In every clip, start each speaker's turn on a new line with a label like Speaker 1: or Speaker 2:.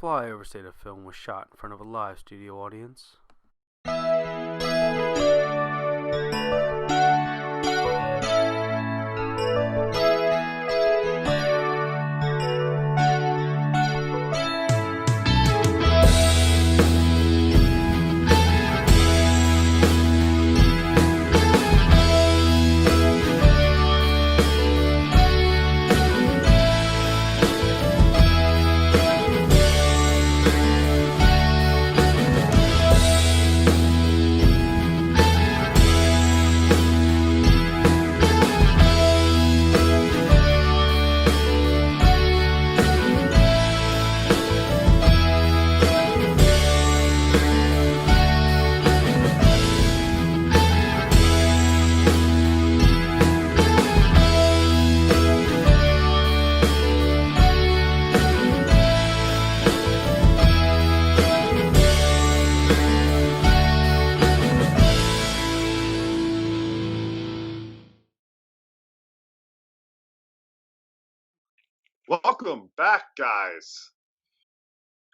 Speaker 1: Flyover State of Film was shot in front of a live studio audience.
Speaker 2: Welcome back, guys,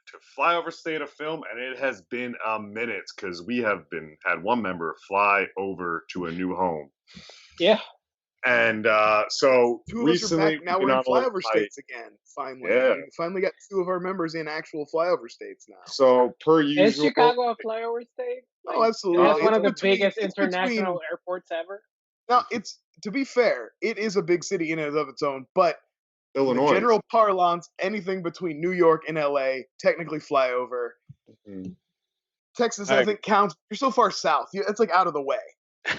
Speaker 2: to Flyover State of Film, and it has been a minute because we have had one member fly over to a new home.
Speaker 3: Yeah.
Speaker 2: And so
Speaker 4: two of
Speaker 2: recently,
Speaker 4: us are back. Now we're in flyover states again. Finally, we finally got two of our members in actual flyover states now.
Speaker 2: So per usual,
Speaker 3: is Chicago a flyover state?
Speaker 4: Oh, absolutely.
Speaker 3: That's one of the biggest international airports ever.
Speaker 4: Now, to be fair, it is a big city in and of its own, but
Speaker 2: Illinois.
Speaker 4: In general parlance, anything between New York and LA, technically flyover.
Speaker 2: Mm-hmm.
Speaker 4: Texas, I think, counts. You're so far south. It's like out of the way.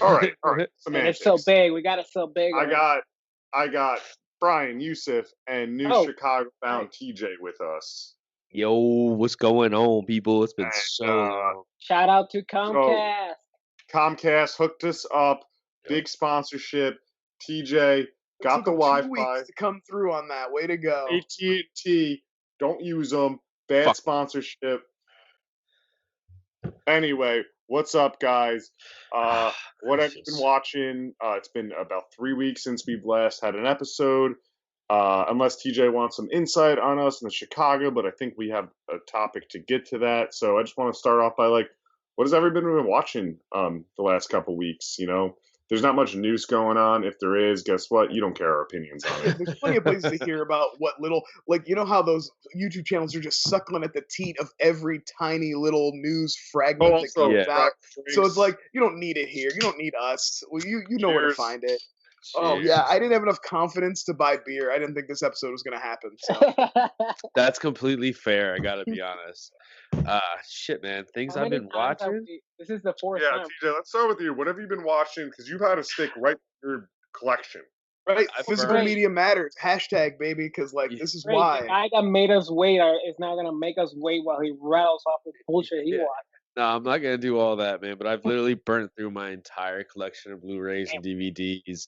Speaker 2: All right.
Speaker 3: And it's so big. We got it so big.
Speaker 2: I got Brian, Yusuf, and new Chicago-bound TJ with us.
Speaker 5: Yo, what's going on, people? It's been so long.
Speaker 3: Shout out to Comcast.
Speaker 2: So, Comcast hooked us up. Big sponsorship. TJ got the Wi-Fi.
Speaker 4: 2 weeks to come through on that. Way to go.
Speaker 2: AT&T, don't use them. Bad sponsorship. Anyway, what's up, guys? What have you been watching? It's been about 3 weeks since we've last had an episode. Unless TJ wants some insight on us in Chicago, but I think we have a topic to get to that. So I just want to start off by what has everybody been watching the last couple weeks? You know, there's not much news going on. If there is, guess what? You don't care our opinions on it.
Speaker 4: There's plenty of places to hear about what little, you know how those YouTube channels are just suckling at the teat of every tiny little news fragment that comes out. So it's like, you don't need it here. You don't need us. Well, you know where to find it. Cheers. Oh, yeah. I didn't have enough confidence to buy beer. I didn't think this episode was going to happen. So.
Speaker 5: That's completely fair. I got to be honest. Shit, man. Things I've been watching.
Speaker 3: This is the fourth
Speaker 2: time.
Speaker 3: Yeah,
Speaker 2: TJ, let's start with you. What have you been watching? Because you've had to stick right to your collection.
Speaker 4: Right. Physical media matters. Hashtag, baby, because, this is why.
Speaker 3: The guy that made us wait is now going to make us wait while he rattles off the bullshit he watched.
Speaker 5: No, I'm not going to do all that, man, but I've literally burnt through my entire collection of Blu-rays and DVDs.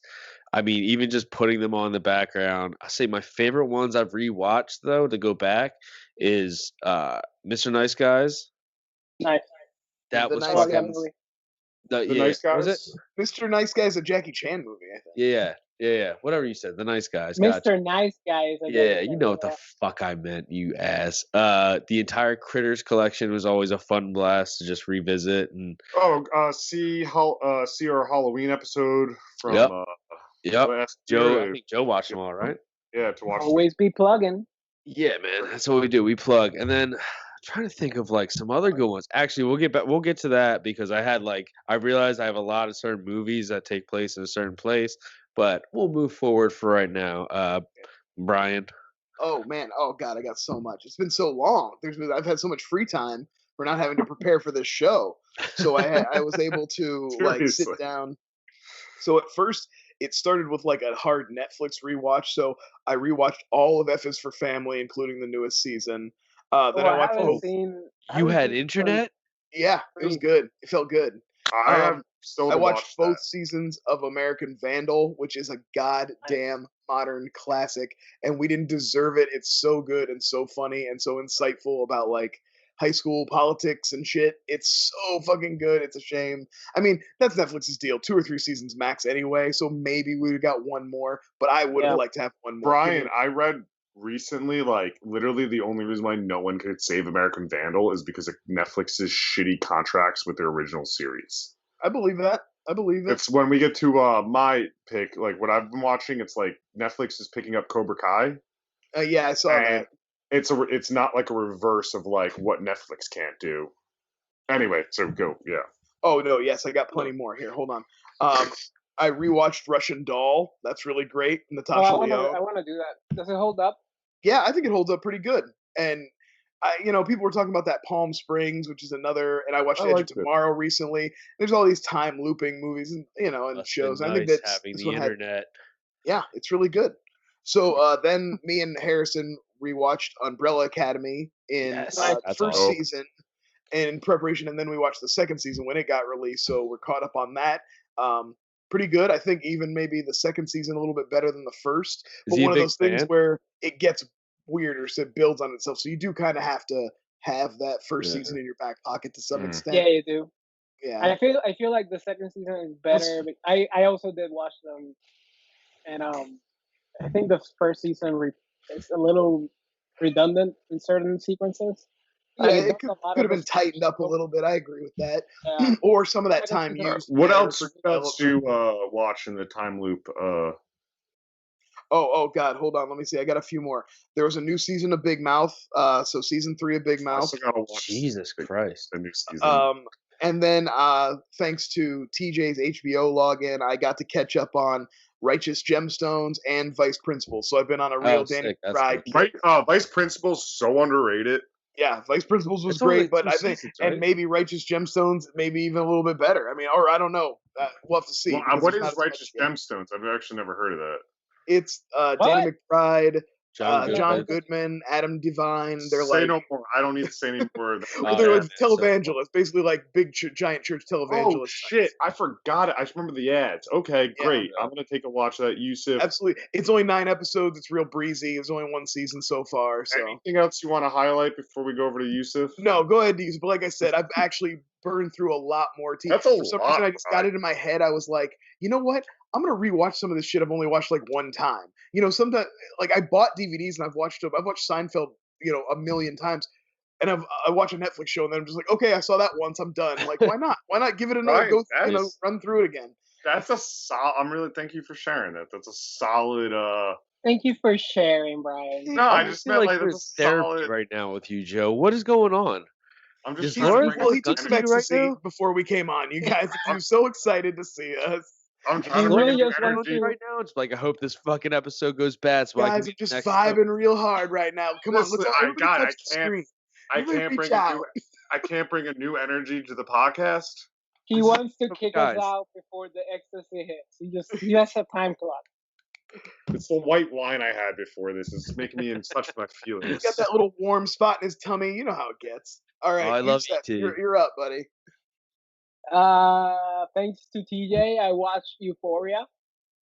Speaker 5: I mean, even just putting them on the background. I say my favorite ones I've rewatched, though, to go back is Mr. Nice Guys.
Speaker 3: Nice.
Speaker 5: That was fucking...
Speaker 2: The Nice Guys?
Speaker 5: Was it?
Speaker 4: Mr. Nice Guy is a Jackie Chan movie, I think.
Speaker 5: Yeah. Whatever you said. The Nice Guys.
Speaker 3: Mr. Gotcha. Nice Guys.
Speaker 5: Yeah, you know what the fuck I meant, you ass. The entire Critters collection was always a fun blast to just revisit. And
Speaker 2: see our Halloween episode from
Speaker 5: last Joe. I think Joe watched them all, right?
Speaker 2: Yeah, to watch.
Speaker 3: Always be plugging.
Speaker 5: Yeah, man. That's what we do. We plug, and then. Trying to think of some other good ones. Actually, we'll get to that because I realized I have a lot of certain movies that take place in a certain place, but we'll move forward for right now. Brian.
Speaker 4: Oh man, oh god, I got so much. It's been so long. I've had so much free time for not having to prepare for this show, so I was able to sit down. So at first, it started with a hard Netflix rewatch. So I rewatched all of F is for Family, including the newest season. Then I watched both.
Speaker 5: You had internet?
Speaker 4: Yeah, it was good. It felt good.
Speaker 2: I
Speaker 4: watched both seasons of American Vandal, which is a goddamn modern classic, and we didn't deserve it. It's so good and so funny and so insightful about high school politics and shit. It's so fucking good. It's a shame. I mean, that's Netflix's deal. 2 or 3 seasons max anyway, so maybe we got one more, but I would have liked to have one more.
Speaker 2: Brian, I read recently, like, literally the only reason why no one could save American Vandal is because of Netflix's shitty contracts with their original series.
Speaker 4: I believe that. I believe it.
Speaker 2: It's when we get to my pick, like what I've been watching, it's like Netflix is picking up Cobra Kai.
Speaker 4: Yeah, I saw
Speaker 2: And
Speaker 4: that.
Speaker 2: it's not like a reverse of like what Netflix can't do. Anyway, so go, yeah.
Speaker 4: Oh no, yes, I got plenty more here. Hold on. I rewatched Russian Doll. That's really great. Natasha Lyonne.
Speaker 3: I want to do that. Does it hold up?
Speaker 4: Yeah, I think it holds up pretty good. And people were talking about that Palm Springs, which is another. And I watched Edge of Tomorrow recently. There's all these time looping movies and and shows.
Speaker 5: Nice
Speaker 4: I think that's
Speaker 5: having
Speaker 4: this
Speaker 5: the
Speaker 4: one
Speaker 5: internet.
Speaker 4: Yeah, it's really good. So then me and Harrison rewatched Umbrella Academy in first season in preparation, and then we watched the second season when it got released. So we're caught up on that. Pretty good. I think even maybe the second season a little bit better than the first. But one of those things where it gets weirder, so it builds on itself. So you do kind of have to have that first season in your back pocket to some extent.
Speaker 3: Yeah, you do.
Speaker 4: Yeah,
Speaker 3: I feel like the second season is better. But I also did watch them, and I think the first season is a little redundant in certain sequences.
Speaker 4: Yeah, it could have been tightened up a little bit. I agree with that. Yeah. Or some of that time used.
Speaker 2: What else do you watch in the time loop?
Speaker 4: Oh God, hold on. Let me see. I got a few more. There was a new season of Big Mouth. So season 3 of Big Mouth.
Speaker 5: Jesus Christ.
Speaker 2: The new season.
Speaker 4: And then thanks to TJ's HBO login, I got to catch up on Righteous Gemstones and Vice Principals. So I've been on a real Danny McBride.
Speaker 2: Vice Principals so underrated.
Speaker 4: Yeah, Vice Principals was great, but I think, and maybe Righteous Gemstones, maybe even a little bit better. I mean, or I don't know. We'll have to see.
Speaker 2: Well, what is Righteous Gemstones? I've actually never heard of that.
Speaker 4: It's Danny McBride, John Goodman, Adam Devine. They're
Speaker 2: say no more. I don't need to say any more.
Speaker 4: They're like televangelists, basically like big giant church televangelists.
Speaker 2: Oh shit! I forgot it. I just remember the ads. Okay, great. I'm gonna take a watch of that. Yusuf.
Speaker 4: Absolutely. It's only 9 episodes. It's real breezy. It's only 1 season so far. So
Speaker 2: anything else you want to highlight before we go over to Yusuf?
Speaker 4: No, go ahead, Yusuf. But like I said, I've actually burned through a lot more TV.
Speaker 2: That's a lot.
Speaker 4: For some reason, I just got it in my head. I was like, you know what? I'm gonna rewatch some of this shit I've only watched like one time. Sometimes like I bought DVDs and I've watched Seinfeld, a million times, and I watch a Netflix show and then I'm just like, okay, I saw that once, I'm done. Like, why not? Why not give it another go? Run through it again.
Speaker 2: That's a solid. I'm really thank you for sharing that. That's a solid.
Speaker 3: Thank you for sharing, Brian.
Speaker 2: No, I just meant like that's a solid
Speaker 5: right now with you, Joe. What is going on?
Speaker 2: I'm just
Speaker 4: he took some ecstasy before we came on. You guys, I'm so excited to see us.
Speaker 2: I'm trying to bring
Speaker 5: energy right now. It's like I hope this fucking episode goes bad. So
Speaker 4: guys,
Speaker 5: I can
Speaker 4: just vibing real hard right now. Come on, let's
Speaker 2: I can't bring a new energy to the podcast.
Speaker 3: He wants to kick us out before the ecstasy hits. He has a time clock.
Speaker 2: It's the white wine I had before this. It's making me in touch with my feelings.
Speaker 4: He's got that little warm spot in his tummy. You know how it gets. All right,
Speaker 5: I love you too.
Speaker 4: You're up, buddy.
Speaker 3: Thanks to TJ, I watched Euphoria.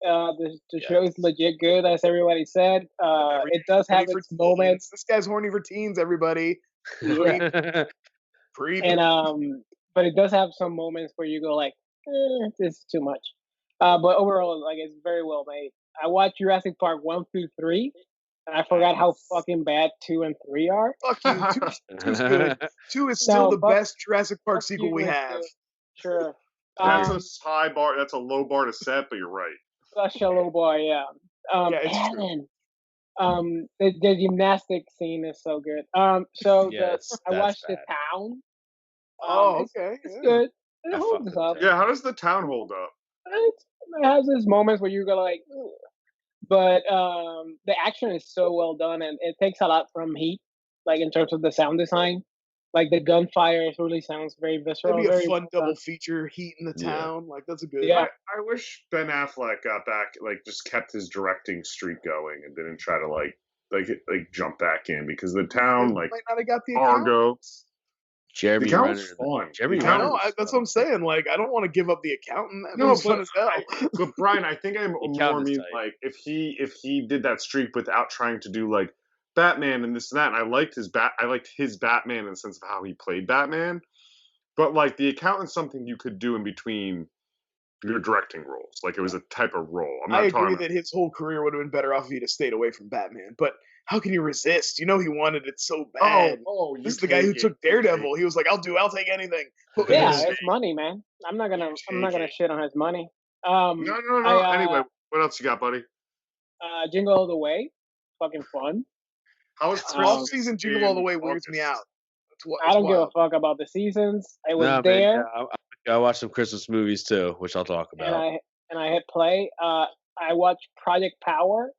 Speaker 3: The show is legit good, as everybody said. It does have its moments.
Speaker 4: This guy's horny for teens, everybody.
Speaker 3: Creep. And but it does have some moments where you go like, this is too much. But overall, like, it's very well made. I watched Jurassic Park 1 through 3, and I forgot how fucking bad 2 and 3 are.
Speaker 4: Fuck you. 2's good. 2 is still the best Jurassic Park sequel we have.
Speaker 3: Sure.
Speaker 2: That's a high bar. That's a low bar to set, but you're right.
Speaker 3: Such a low bar, yeah.
Speaker 4: It's true.
Speaker 3: The gymnastic scene is so good. I watched The Town.
Speaker 4: Okay.
Speaker 3: It's good. It holds up.
Speaker 2: Yeah, how does The Town hold up?
Speaker 3: It has these moments where you go like, ugh. But the action is so well done, and it takes a lot from Heat, like in terms of the sound design. Like the gunfire really sounds very visceral.
Speaker 4: That'd be a fun double feature, Heat in The Town. Like that's a good.
Speaker 3: Yeah.
Speaker 2: I wish Ben Affleck got back, like just kept his directing streak going and didn't try to like jump back in, because The Town, like
Speaker 4: might not have got the
Speaker 2: Argo.
Speaker 5: Jeremy
Speaker 2: Renner.
Speaker 4: That's what I'm saying. Like, I don't want to give up The Accountant. That was fun as hell.
Speaker 2: But Brian, I think I'm more mean like if he did that streak without trying to do like Batman and this and that. And I liked his Batman in the sense of how he played Batman. But like The Accountant's something you could do in between your directing roles. Like it was a type of role.
Speaker 4: I agree that his whole career would have been better off if he'd have stayed away from Batman. But how can you resist? You know he wanted it so bad.
Speaker 2: You
Speaker 4: This is the guy who
Speaker 2: take
Speaker 4: took
Speaker 2: it, you
Speaker 4: Daredevil. He was like, I'll take anything. Put me in
Speaker 3: Yeah,
Speaker 4: this
Speaker 3: it's money, man. I'm not gonna
Speaker 2: take it.
Speaker 3: shit on his money.
Speaker 2: No. Anyway, what else you got, buddy?
Speaker 3: Jingle All the Way, fucking fun.
Speaker 2: How was
Speaker 4: Off-season Jingle All the
Speaker 2: in
Speaker 4: Way weirds me out.
Speaker 3: I don't give a fuck about the seasons. It was
Speaker 5: Nah, man,
Speaker 3: there,
Speaker 5: I watched some Christmas movies too, which I'll talk
Speaker 3: and
Speaker 5: about.
Speaker 3: I hit play. I watched Project Power.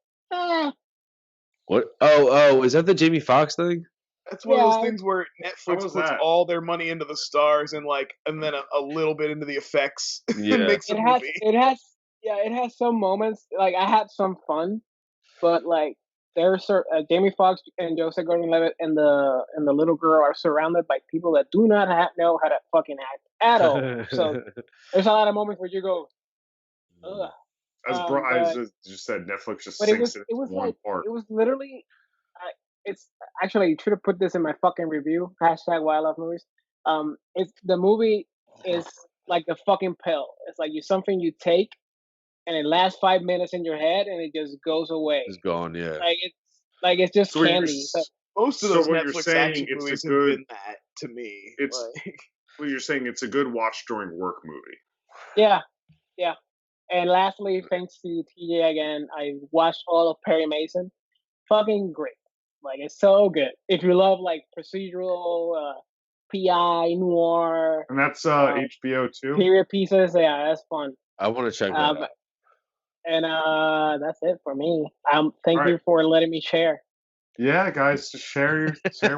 Speaker 5: What? Oh, is that the Jamie Foxx thing?
Speaker 4: That's one of
Speaker 3: Yeah,
Speaker 4: those things where Netflix
Speaker 2: was
Speaker 4: puts
Speaker 2: that?
Speaker 4: all their money into the stars and then a little bit into the effects and
Speaker 5: Yeah.
Speaker 4: makes a movie.
Speaker 3: it has some moments. Like I had some fun, but like there's Jamie Foxx and Joseph Gordon-Levitt and the little girl are surrounded by people that do not know how to fucking act at all. So there's a lot of moments where you go, ugh.
Speaker 2: As Brian just said, Netflix just
Speaker 3: But
Speaker 2: sinks
Speaker 3: it was
Speaker 2: one
Speaker 3: like
Speaker 2: part.
Speaker 3: it was literally. It's actually should have put this in my fucking review. Hashtag why I love movies. It's the movie is like the fucking pill. It's like something you take and it lasts 5 minutes in your head and it just goes away.
Speaker 5: It's gone, yeah.
Speaker 3: It's just
Speaker 2: So
Speaker 3: candy.
Speaker 4: Most of
Speaker 2: so
Speaker 4: those
Speaker 2: what you're
Speaker 4: Netflix
Speaker 2: saying,
Speaker 4: action
Speaker 2: it's a
Speaker 4: movies
Speaker 2: good-
Speaker 4: have been that to me.
Speaker 2: it's- Well, you're saying it's a good watch during work movie.
Speaker 3: Yeah. And lastly, thanks to TJ again, I watched all of Perry Mason. Fucking great. Like it's so good. If you love like procedural, PI noir,
Speaker 2: And that's HBO too.
Speaker 3: period pieces, yeah, that's fun.
Speaker 5: I want to check that out.
Speaker 3: And that's it for me. Thank
Speaker 2: All
Speaker 3: you
Speaker 2: right.
Speaker 3: for letting me share.
Speaker 2: Yeah, guys, just share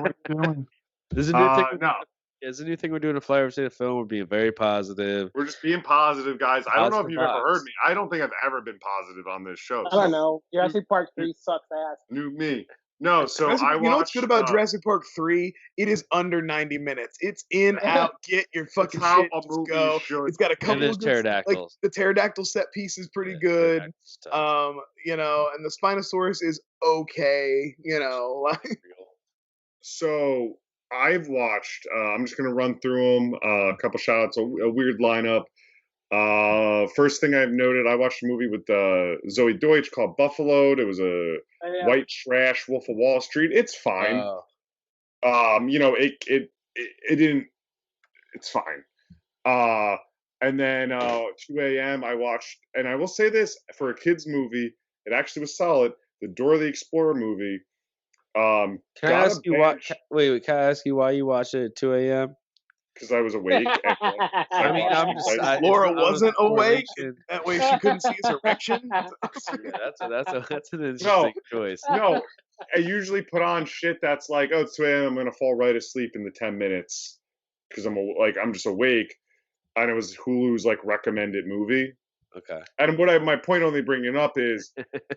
Speaker 2: what you're doing.
Speaker 5: There's a new thing.
Speaker 2: No,
Speaker 5: It's a new thing we're doing. A Flyover State of Film. We're being very positive.
Speaker 2: we're just being positive, guys. I don't know if
Speaker 5: Positive
Speaker 2: you've ever
Speaker 5: vibes.
Speaker 2: heard me. I don't think I've ever been positive on this show.
Speaker 3: I don't know. Jurassic Park 3 sucks ass.
Speaker 2: New me. No, so I watched.
Speaker 4: You know what's good about Jurassic Park 3? It is under 90 minutes. It's in, out, get your fucking
Speaker 2: how
Speaker 4: shit,
Speaker 2: a
Speaker 4: just
Speaker 2: movie
Speaker 4: go.
Speaker 2: should
Speaker 4: It's got a
Speaker 5: And
Speaker 4: couple
Speaker 5: there's
Speaker 4: of good, like
Speaker 5: pterodactyls.
Speaker 4: the pterodactyl set piece is pretty
Speaker 5: Yeah,
Speaker 4: good.
Speaker 5: pterodactyl stuff.
Speaker 4: And the Spinosaurus is okay, like
Speaker 2: So I've watched. I'm just gonna run through them. A couple shout-outs. A weird lineup. First thing I've noted, I watched a movie with Zoe Deutsch called Buffaloed. It was a white trash Wolf of Wall Street. It's fine. It didn't. It's fine. And then 2 a.m. I watched, and I will say this for a kids movie, it actually was solid. The Dora the Explorer movie.
Speaker 5: Can I ask you why? Wait. Can I ask you why you watched it at 2 a.m.?
Speaker 2: Because I was awake.
Speaker 4: Laura wasn't awake. That way she couldn't see his erection.
Speaker 5: Yeah, that's an interesting choice.
Speaker 2: No, I usually put on shit that's like, oh, it's 2 a.m. I'm gonna fall right asleep in the 10 minutes because I'm just awake, and it was Hulu's like recommended movie.
Speaker 5: Okay.
Speaker 2: And my point only bringing it up is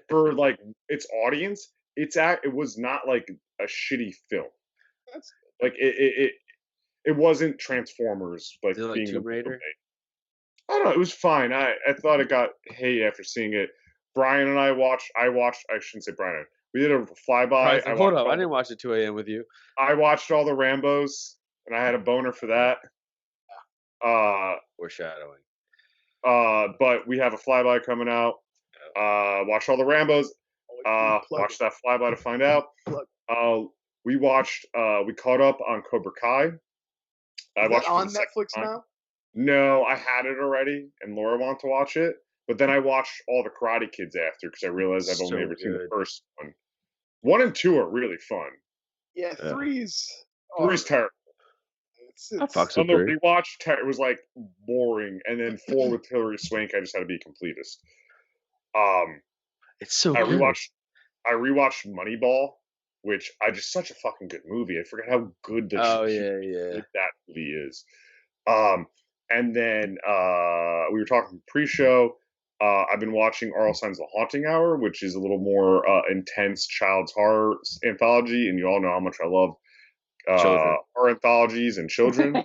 Speaker 2: for like its audience, it was not like a shitty film.
Speaker 4: That's
Speaker 2: like it wasn't Transformers like
Speaker 5: like
Speaker 2: being
Speaker 5: Tomb Raider.
Speaker 2: I don't know. It was fine. I thought it got hate after seeing it. Brian and I watched. I shouldn't say Brian. We did a flyby.
Speaker 5: Hold up. I didn't watch it 2 a.m. with you.
Speaker 2: I watched all the Rambos, and I had a boner for that.
Speaker 5: Foreshadowing.
Speaker 2: But we have a flyby coming out. Watch all the Rambos. Watch that flyby to find out. We watched. We caught up on Cobra Kai.
Speaker 4: Is that on Netflix now?
Speaker 2: No, I had it already, and Laura wanted to watch it. But then I watched all the Karate Kids after because I realized I've only ever seen the first one. 1 and 2 are really fun.
Speaker 4: Yeah, 3's
Speaker 2: terrible.
Speaker 5: I fucks
Speaker 2: On
Speaker 5: with
Speaker 2: the
Speaker 5: 3.
Speaker 2: rewatch, it was like boring, and then 4 with Hilary Swank, I just had to be completist.
Speaker 5: It's so
Speaker 2: I
Speaker 5: good.
Speaker 2: rewatched Moneyball, which such a fucking good movie. I forgot how good that movie is. And then we were talking pre-show. I've been watching All Signs of the Haunting Hour, which is a little more intense child's horror anthology, and you all know how much I love horror anthologies and children.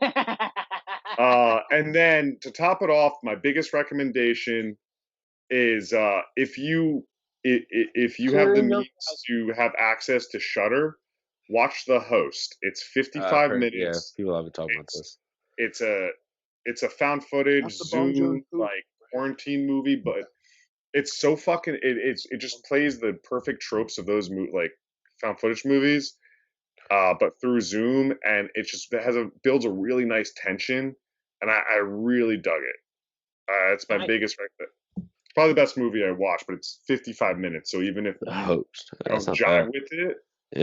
Speaker 2: And then to top it off, my biggest recommendation is if you have the means to have access to Shudder, watch The Host. It's 55 minutes.
Speaker 5: Yeah, people have been talking about this.
Speaker 2: It's a found footage Zoom like quarantine movie, but it's so fucking it just plays the perfect tropes of those like found footage movies, but through Zoom, and it just builds a really nice tension, and I really dug it. It's my biggest probably the best movie I watched, but it's 55 minutes. So even if you don't jive with it,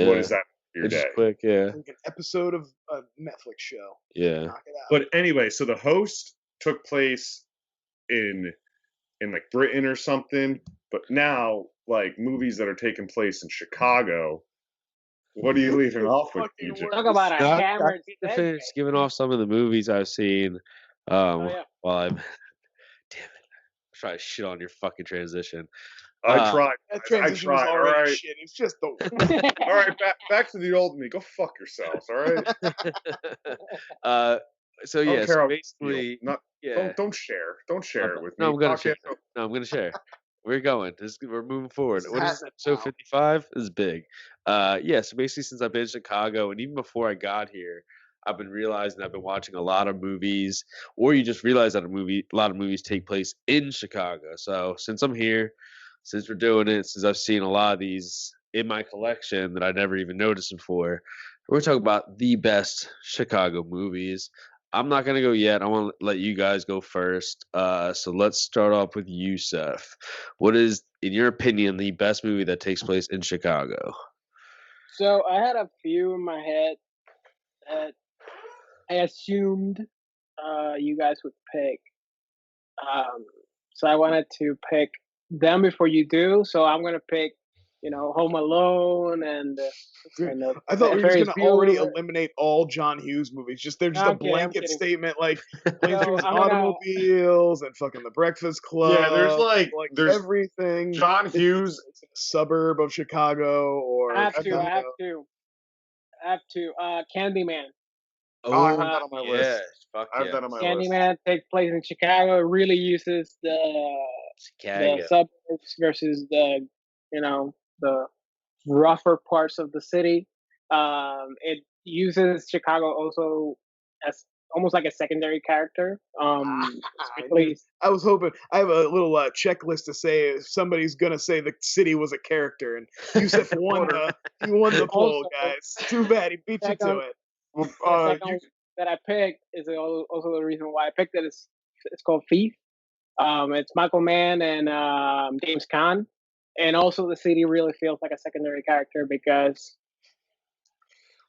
Speaker 2: what is that for your
Speaker 5: it's
Speaker 2: day?
Speaker 5: Just quick, yeah.
Speaker 4: Like an episode of a Netflix show.
Speaker 5: Yeah.
Speaker 4: Knock it out.
Speaker 2: But anyway, so the host took place in like Britain or something, but now like movies that are taking place in Chicago. What are you leaving off with, DJ?
Speaker 3: Talk about a camera.
Speaker 5: I finished giving off some of the movies I've seen. While I'm, damn it, I'm trying to shit on your fucking transition.
Speaker 2: I tried.
Speaker 4: That transition was already shit. It's just the.
Speaker 2: All right, back to the old me. Go fuck yourselves. All right.
Speaker 5: So yeah, so basically,
Speaker 2: don't share it with me.
Speaker 5: No, I'm gonna share. No, I'm gonna share. We're going. We're moving forward. What is it? Episode 55? This is big. Yeah. So basically, since I've been in Chicago, and even before I got here, I've been realizing I've been watching a lot of movies, or you just realize that a lot of movies take place in Chicago. So since I'm here, since we're doing it, since I've seen a lot of these in my collection that I never even noticed before, we're talking about the best Chicago movies. I'm not going to go yet. I want to let you guys go first. So let's start off with you, Seth. What is, in your opinion, the best movie that takes place in Chicago?
Speaker 3: So I had a few in my head that I assumed you guys would pick. So I wanted to pick them before you do. So I'm going to pick, Home Alone and
Speaker 4: I thought we were just going to already eliminate all John Hughes movies. They're just a blanket statement like Planes, Trains, and Automobiles and fucking The Breakfast Club.
Speaker 2: Yeah, there's
Speaker 4: everything.
Speaker 2: John Hughes,
Speaker 4: it's a suburb of Chicago, or
Speaker 3: I have to. Candyman.
Speaker 2: Oh, I have that on my list.
Speaker 5: Fuck
Speaker 2: I have that on my
Speaker 3: Candyman
Speaker 2: list.
Speaker 3: Candyman takes place in Chicago. It really uses the suburbs versus the rougher parts of the city. It uses Chicago also as almost like a secondary character.
Speaker 4: I was hoping I have a little checklist to say if somebody's gonna say the city was a character, and Yusuf won the poll, guys. Too bad he beat you to it.
Speaker 3: The second that I picked is also the reason why I picked it. It's called Thief. It's Michael Mann and James Caan, and also the city really feels like a secondary character because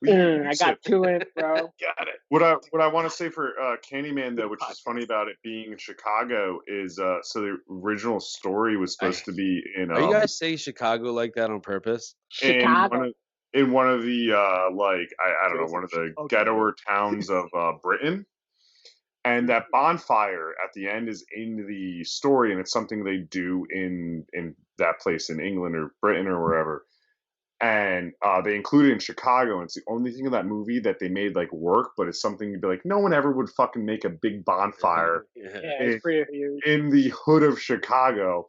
Speaker 3: I got to it, bro.
Speaker 2: Got it. What I want to say for Candyman though, which is funny about it being in Chicago, is so the original story was supposed to be in.
Speaker 5: Are you guys saying Chicago like that on purpose?
Speaker 3: Chicago.
Speaker 2: In one of the I don't know, one of the ghettoer towns of Britain, and that bonfire at the end is in the story, and it's something they do in that place in England or Britain or wherever. And they include it in Chicago, and it's the only thing in that movie that they made like work, but it's something you'd be like, no one ever would fucking make a big bonfire
Speaker 3: it's pretty huge.
Speaker 2: in the hood of Chicago.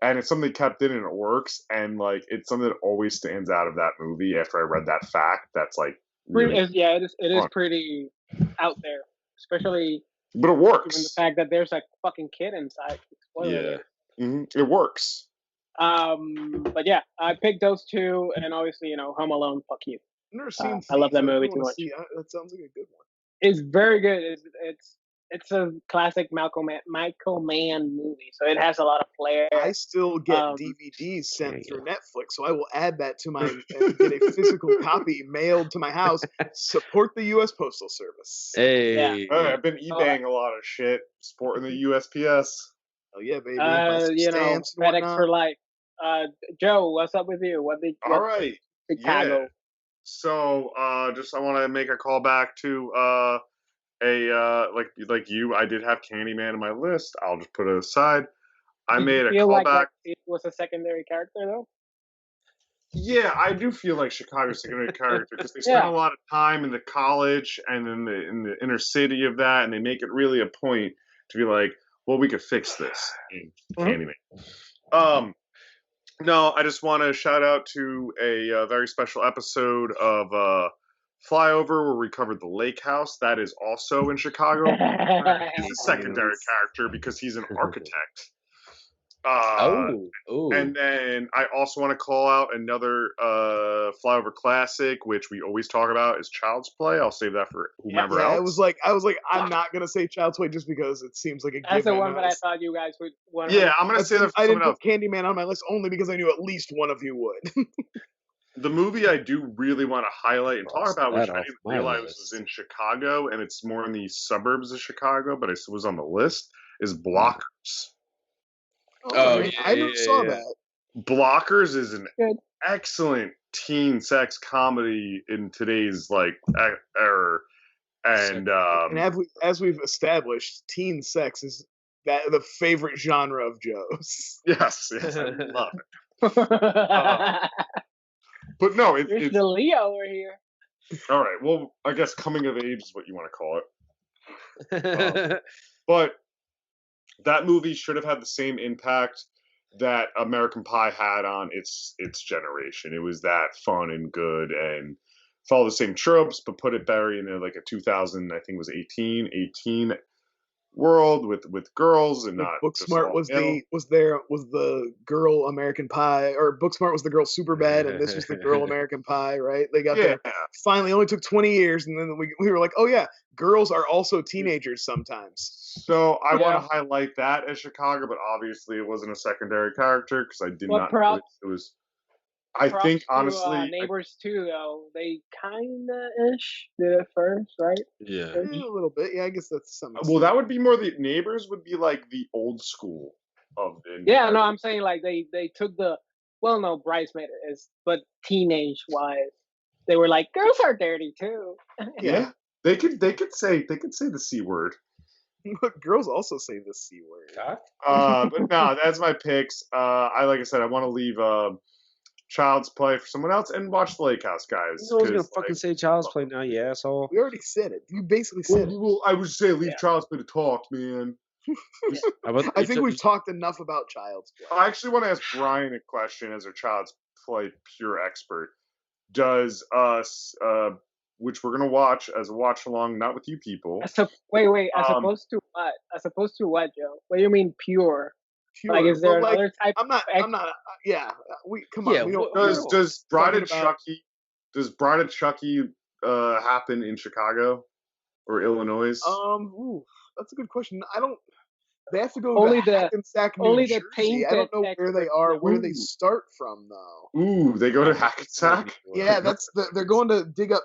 Speaker 2: And it's something they kept in and it works, and like it's something that always stands out of that movie after I read that fact. That's like
Speaker 3: really it is pretty out there, especially
Speaker 2: but it works.
Speaker 3: Given the fact that there's a fucking kid inside.
Speaker 2: It works.
Speaker 3: But yeah, I picked those two, and obviously, Home Alone. Fuck you.
Speaker 4: I've never seen.
Speaker 3: I love that movie too much.
Speaker 4: That sounds like a good one.
Speaker 3: It's very good. It's a classic Michael Mann movie, so it has a lot of flair.
Speaker 4: I still get DVDs sent through Netflix, so I will add that to my and get a physical copy mailed to my house. Support the U.S. Postal Service.
Speaker 5: Hey,
Speaker 2: I've been eBaying a lot of shit, supporting the USPS.
Speaker 4: Oh yeah, baby.
Speaker 3: FedEx for life. Joe, what's up with you?
Speaker 2: All right,
Speaker 3: Chicago.
Speaker 2: Yeah. So, I want to make a call back to like you. I did have Candyman in my list. I'll just put it aside. I made a call back.
Speaker 3: It was a secondary character though.
Speaker 2: Yeah, I do feel like Chicago's a secondary character because they spend a lot of time in the college and in the inner city of that, and they make it really a point to be like, well, we could fix this in Candyman. No, I just want to shout out to a very special episode of Flyover where we covered the lake house. That is also in Chicago. He's a secondary character because he's an architect. And then I also want to call out another Flyover classic, which we always talk about, is Child's Play. I'll save that for whomever else.
Speaker 4: I was like, I'm not gonna say Child's Play just because it seems like a
Speaker 3: That's
Speaker 4: given.
Speaker 3: the one that I thought you guys would want.
Speaker 2: Yeah, I'm gonna say that for
Speaker 4: I
Speaker 2: someone
Speaker 4: didn't
Speaker 2: else.
Speaker 4: put Candyman on my list only because I knew at least one of you would.
Speaker 2: The movie I do really want to highlight and talk about, which I didn't realize was in Chicago, and it's more in the suburbs of Chicago, but it was on the list, is Blockers.
Speaker 4: I never saw that.
Speaker 2: Blockers is an excellent teen sex comedy in today's era, and
Speaker 4: as we've established, teen sex is the favorite genre of Joe's.
Speaker 2: Yes, I love it. But no,
Speaker 3: it's the Leo over here.
Speaker 2: All right, well, I guess coming of age is what you want to call it. But that movie should have had the same impact that American Pie had on its generation. It was that fun and good and follow the same tropes, but put it better in a 2000, I think it was 18 world with girls and not
Speaker 4: Booksmart was the girl American Pie, or Booksmart was the girl Superbad, and this was the girl American Pie, right? They got there finally. Only took 20 years, and then we were like, oh yeah, girls are also teenagers sometimes.
Speaker 2: So I want to highlight that as Chicago, but obviously it wasn't a secondary character because I did not know it was. I think honestly,
Speaker 3: Neighbors too, though they kinda ish did it first, right?
Speaker 5: Yeah,
Speaker 4: a little bit. Yeah, I guess that's something.
Speaker 2: Well, that would be more the Neighbors would be like the old school of the.
Speaker 3: Yeah, no, I'm saying they took Bridesmaid is, but teenage wise, they were like girls are dirty too.
Speaker 2: Yeah, they could say the C word.
Speaker 4: Girls also say the C word.
Speaker 2: But no, that's my picks. Like I said, I want to leave Child's Play for someone else and watch The Lake House, guys.
Speaker 5: I was gonna fucking say Child's Play now, you asshole.
Speaker 4: We already said it. You basically said it.
Speaker 2: Well, I would say leave Child's Play to talk, man.
Speaker 4: I think we've talked enough about Child's Play.
Speaker 2: I actually want to ask Brian a question as our Child's Play pure expert. Does us, which we're gonna watch as a watch along, not with you people.
Speaker 3: Wait. As opposed to what? As opposed to what, Joe? What do you mean pure? Like, is there another type?
Speaker 4: I'm not. Yeah, we come on. We don't.
Speaker 2: Does Bride of Chucky happen in Chicago or Illinois?
Speaker 4: That's a good question. I don't. They have to go
Speaker 3: only
Speaker 4: to Hackensack, New Jersey. I don't know where they are. Where do they start from, though?
Speaker 2: Ooh, they go to Hackensack.
Speaker 4: Yeah, they're going to dig up.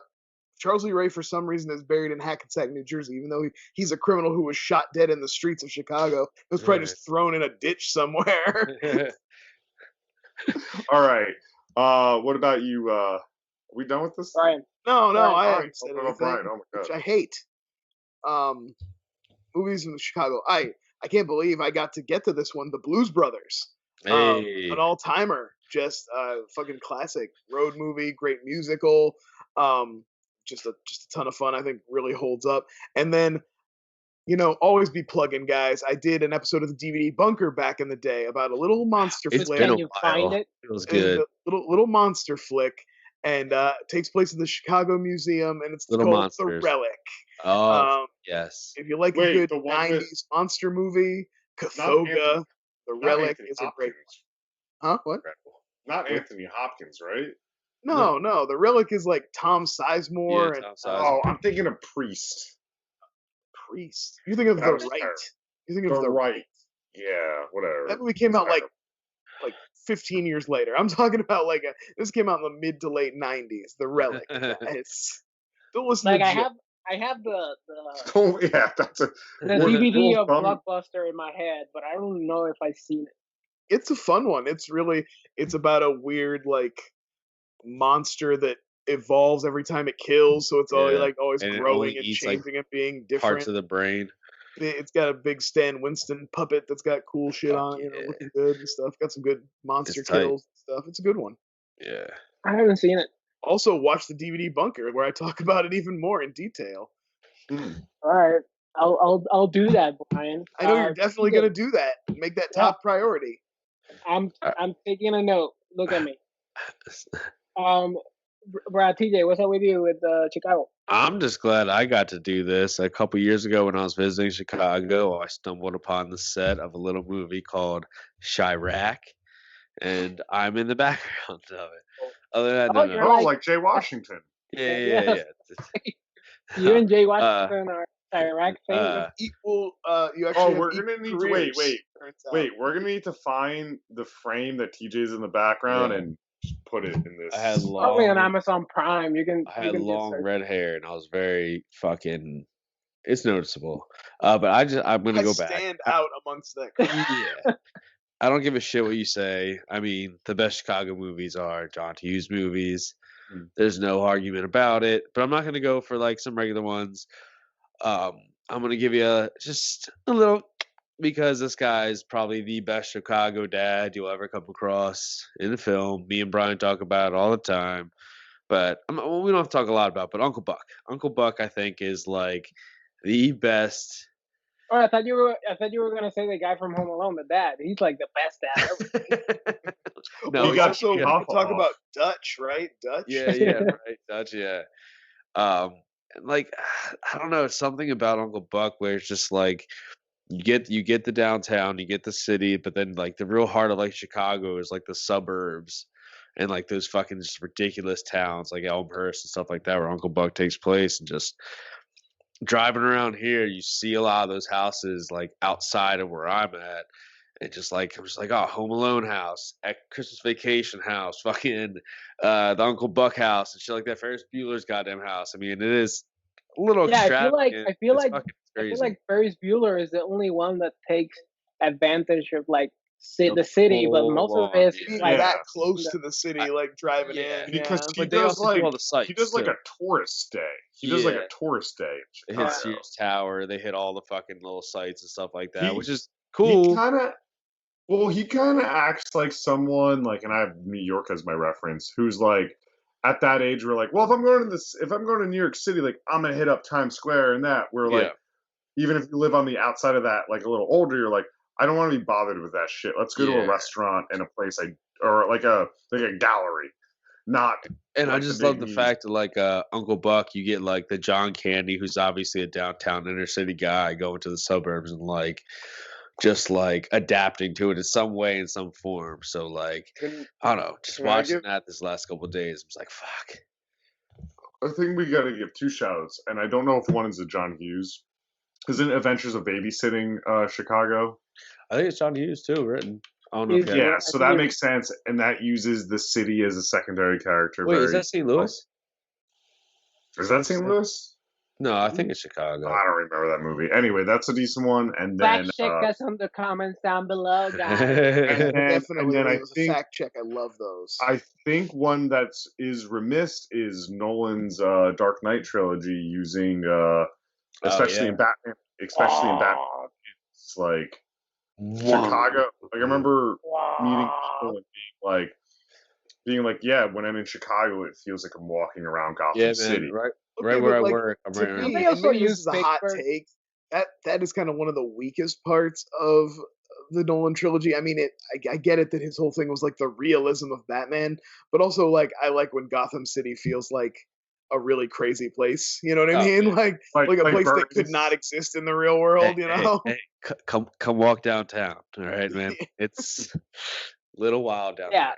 Speaker 4: Charles Lee Ray, for some reason, is buried in Hackensack, New Jersey, even though he's a criminal who was shot dead in the streets of Chicago. It was probably just thrown in a ditch somewhere.
Speaker 2: All right. What about you? Are we done with this?
Speaker 3: Brian.
Speaker 4: No, I haven't said anything,
Speaker 2: Brian. Oh my God.
Speaker 4: Which I hate. Movies in Chicago. I can't believe I got to this one. The Blues Brothers. An all-timer. Just fucking classic road movie. Great musical. Just a ton of fun. I think really holds up. And then, always be plugging, guys. I did an episode of the DVD Bunker back in the day about a little monster flick.
Speaker 5: It's been a while.
Speaker 3: Find it?
Speaker 5: It was good.
Speaker 4: Little monster flick, and takes place in the Chicago Museum, and it's
Speaker 5: Little
Speaker 4: called
Speaker 5: Monsters.
Speaker 4: The Relic.
Speaker 5: Oh, yes.
Speaker 4: If you like a good 90s monster movie, Cathoga, The Relic is a great one. Huh? What?
Speaker 2: Not Anthony Hopkins, right?
Speaker 4: No. The Relic is like Tom Sizemore.
Speaker 2: Oh, I'm thinking of Priest.
Speaker 4: Priest. You think of The Right. You think of The Right.
Speaker 2: Yeah, whatever.
Speaker 4: That movie came out like 15 years later. I'm talking about this came out in the mid to late 90s. The Relic. Don't listen to
Speaker 3: I have the
Speaker 2: oh yeah, that's
Speaker 3: the DVD of Blockbuster in my head, but I don't know if I've seen it.
Speaker 4: It's a fun one. It's about a weird monster that evolves every time it kills, so it's always and growing and changing and being different.
Speaker 5: Parts of the brain.
Speaker 4: It's got a big Stan Winston puppet that's got cool shit on, looking good and stuff. Got some good monster kills and stuff. It's a good one.
Speaker 5: Yeah.
Speaker 3: I haven't seen it.
Speaker 4: Also, watch the DVD Bunker where I talk about it even more in detail.
Speaker 3: All right, I'll do that, Brian.
Speaker 4: I know you're definitely gonna do that. Make that top priority.
Speaker 3: I'm taking a note. Look at me. Brad, TJ, what's up with you with Chicago?
Speaker 5: I'm just glad I got to do this. A couple years ago when I was visiting Chicago, I stumbled upon the set of a little movie called Chirac, and I'm in the background of it. Other than that,
Speaker 3: Oh,
Speaker 5: no,
Speaker 3: you're
Speaker 5: no.
Speaker 2: Oh,
Speaker 3: like,
Speaker 2: like Jay Washington.
Speaker 5: Yeah.
Speaker 3: you and Jay
Speaker 5: Uh,
Speaker 3: Washington are Iraq famous.
Speaker 4: Equal. You
Speaker 2: Oh,
Speaker 4: actually have
Speaker 2: we're
Speaker 4: equal
Speaker 2: gonna need to
Speaker 4: careers, turns out.
Speaker 2: wait. We're gonna need to find the frame that TJ's in the background
Speaker 5: Yeah.
Speaker 2: and put it in this.
Speaker 5: I had
Speaker 3: Probably on
Speaker 5: long,
Speaker 3: Amazon Prime. You can
Speaker 5: I had
Speaker 3: just
Speaker 5: long
Speaker 3: search.
Speaker 5: red hair, and I was very fucking. It's noticeable. But I'm gonna
Speaker 4: I
Speaker 5: go back.
Speaker 4: stand out amongst that crowd.
Speaker 5: Yeah. I don't give a shit what you say. I mean, the best Chicago movies are John Hughes movies.
Speaker 2: Hmm.
Speaker 5: There's no argument about it. But I'm not going to go for like some regular ones. I'm going to give you just a little because this guy is probably the best Chicago dad you'll ever come across in a film. Me and Brian talk about it all the time. But we don't have to talk a lot about. But Uncle Buck. Uncle Buck, I think, is like the best.
Speaker 3: Oh, I thought you were gonna say the guy from Home Alone, the dad. He's like the best dad ever.
Speaker 5: No,
Speaker 4: Well,
Speaker 2: We got
Speaker 4: also we
Speaker 2: Huff
Speaker 4: talk
Speaker 2: off.
Speaker 4: about Dutch, right? Dutch.
Speaker 5: yeah, right, Dutch, yeah. And like I don't know, something about Uncle Buck where it's just like you get the downtown, you get the city, but then like the real heart of like Chicago is like the suburbs and like those fucking just ridiculous towns like Elmhurst and stuff like that where Uncle Buck takes place and just driving around here, you see a lot of those houses like outside of where I'm at. And just like I'm just like, oh, Home Alone house, Christmas Vacation house, fucking the Uncle Buck house and shit like that. Ferris Bueller's goddamn house. I mean, it is a little
Speaker 3: Yeah,
Speaker 5: extravagant.
Speaker 3: I feel
Speaker 5: It's
Speaker 3: like
Speaker 5: fucking
Speaker 3: I feel
Speaker 5: crazy.
Speaker 3: like Ferris Bueller is the only one that takes advantage of like
Speaker 5: The
Speaker 3: the city, but
Speaker 5: full
Speaker 3: most of
Speaker 5: on,
Speaker 3: his
Speaker 4: Being
Speaker 3: like
Speaker 2: Yeah.
Speaker 4: that close to the city, like driving
Speaker 5: yeah.
Speaker 4: in,
Speaker 2: Because
Speaker 4: yeah.
Speaker 2: he
Speaker 5: But they
Speaker 2: does
Speaker 5: also do
Speaker 2: like
Speaker 5: all the sites.
Speaker 2: he does like
Speaker 5: too.
Speaker 2: a tourist day. He does like
Speaker 5: Yeah.
Speaker 2: a tourist day
Speaker 5: They
Speaker 2: in
Speaker 5: hit
Speaker 2: Chicago.
Speaker 5: Sears Tower. They hit all the fucking little sites and stuff like that,
Speaker 2: He-
Speaker 5: which is
Speaker 2: He
Speaker 5: cool.
Speaker 2: kind of he kind of acts like someone like, and I have New York as my reference, who's like at that age where like, well, if I'm going to New York City, like I'm gonna hit up Times Square and that. Where like even if you live on the outside of that, like a little older, you're like, I don't want to be bothered with that shit. Let's go to a
Speaker 5: Yeah.
Speaker 2: restaurant and a place or like a gallery, not.
Speaker 5: And I
Speaker 2: like the
Speaker 5: just
Speaker 2: big
Speaker 5: love the
Speaker 2: museum.
Speaker 5: fact that like Uncle Buck, you get like the John Candy, who's obviously a downtown inner city guy, going to the suburbs and like just like adapting to it in some way, in some form. So like
Speaker 2: And
Speaker 5: I don't know, just
Speaker 2: can I
Speaker 5: watching
Speaker 2: give-
Speaker 5: that this last couple of days, I was like, fuck.
Speaker 2: I think we got to give two shout-outs, and I don't know if one is a John Hughes. Isn't Adventures of Babysitting Chicago?
Speaker 5: I think it's John Hughes too, written. I don't know if
Speaker 3: Yeah.
Speaker 5: you
Speaker 2: Yeah,
Speaker 3: I
Speaker 2: so
Speaker 3: think
Speaker 2: that
Speaker 3: it-
Speaker 2: makes sense, and that uses the city as a secondary character.
Speaker 5: Wait, is
Speaker 2: very
Speaker 5: that St. Louis?
Speaker 2: Is that St. Louis?
Speaker 5: No, I think it's Chicago.
Speaker 2: I don't remember that movie. Anyway, that's a decent one. And then,
Speaker 3: fact check us on the comments down below, guys.
Speaker 4: Definitely
Speaker 2: and I
Speaker 4: leave us a
Speaker 2: think
Speaker 4: fact check. I love those.
Speaker 2: I think one that is remiss is Nolan's Dark Knight trilogy using, especially in Batman, it's like Chicago. Like I remember meeting people and being like, yeah, when I'm in Chicago, it feels like I'm walking around Gotham
Speaker 5: Yeah, man,
Speaker 2: City.
Speaker 5: right
Speaker 4: Okay,
Speaker 5: where I
Speaker 4: but, like,
Speaker 5: work. I'm
Speaker 4: to
Speaker 5: right around.
Speaker 4: me,
Speaker 3: They
Speaker 4: and
Speaker 3: also
Speaker 4: maybe this
Speaker 3: use
Speaker 4: is a hot
Speaker 3: Pittsburgh.
Speaker 4: take. That is kind of one of the weakest parts of the Nolan trilogy. I mean, I get it that his whole thing was like the realism of Batman, but also like I like when Gotham City feels like a really crazy place. You know what I
Speaker 5: Oh,
Speaker 4: mean?
Speaker 5: yeah.
Speaker 4: Like a place that
Speaker 2: Burns.
Speaker 4: could not exist in the real world. You know?
Speaker 5: Hey, come walk downtown. All right, man. It's a little wild down
Speaker 3: Yeah.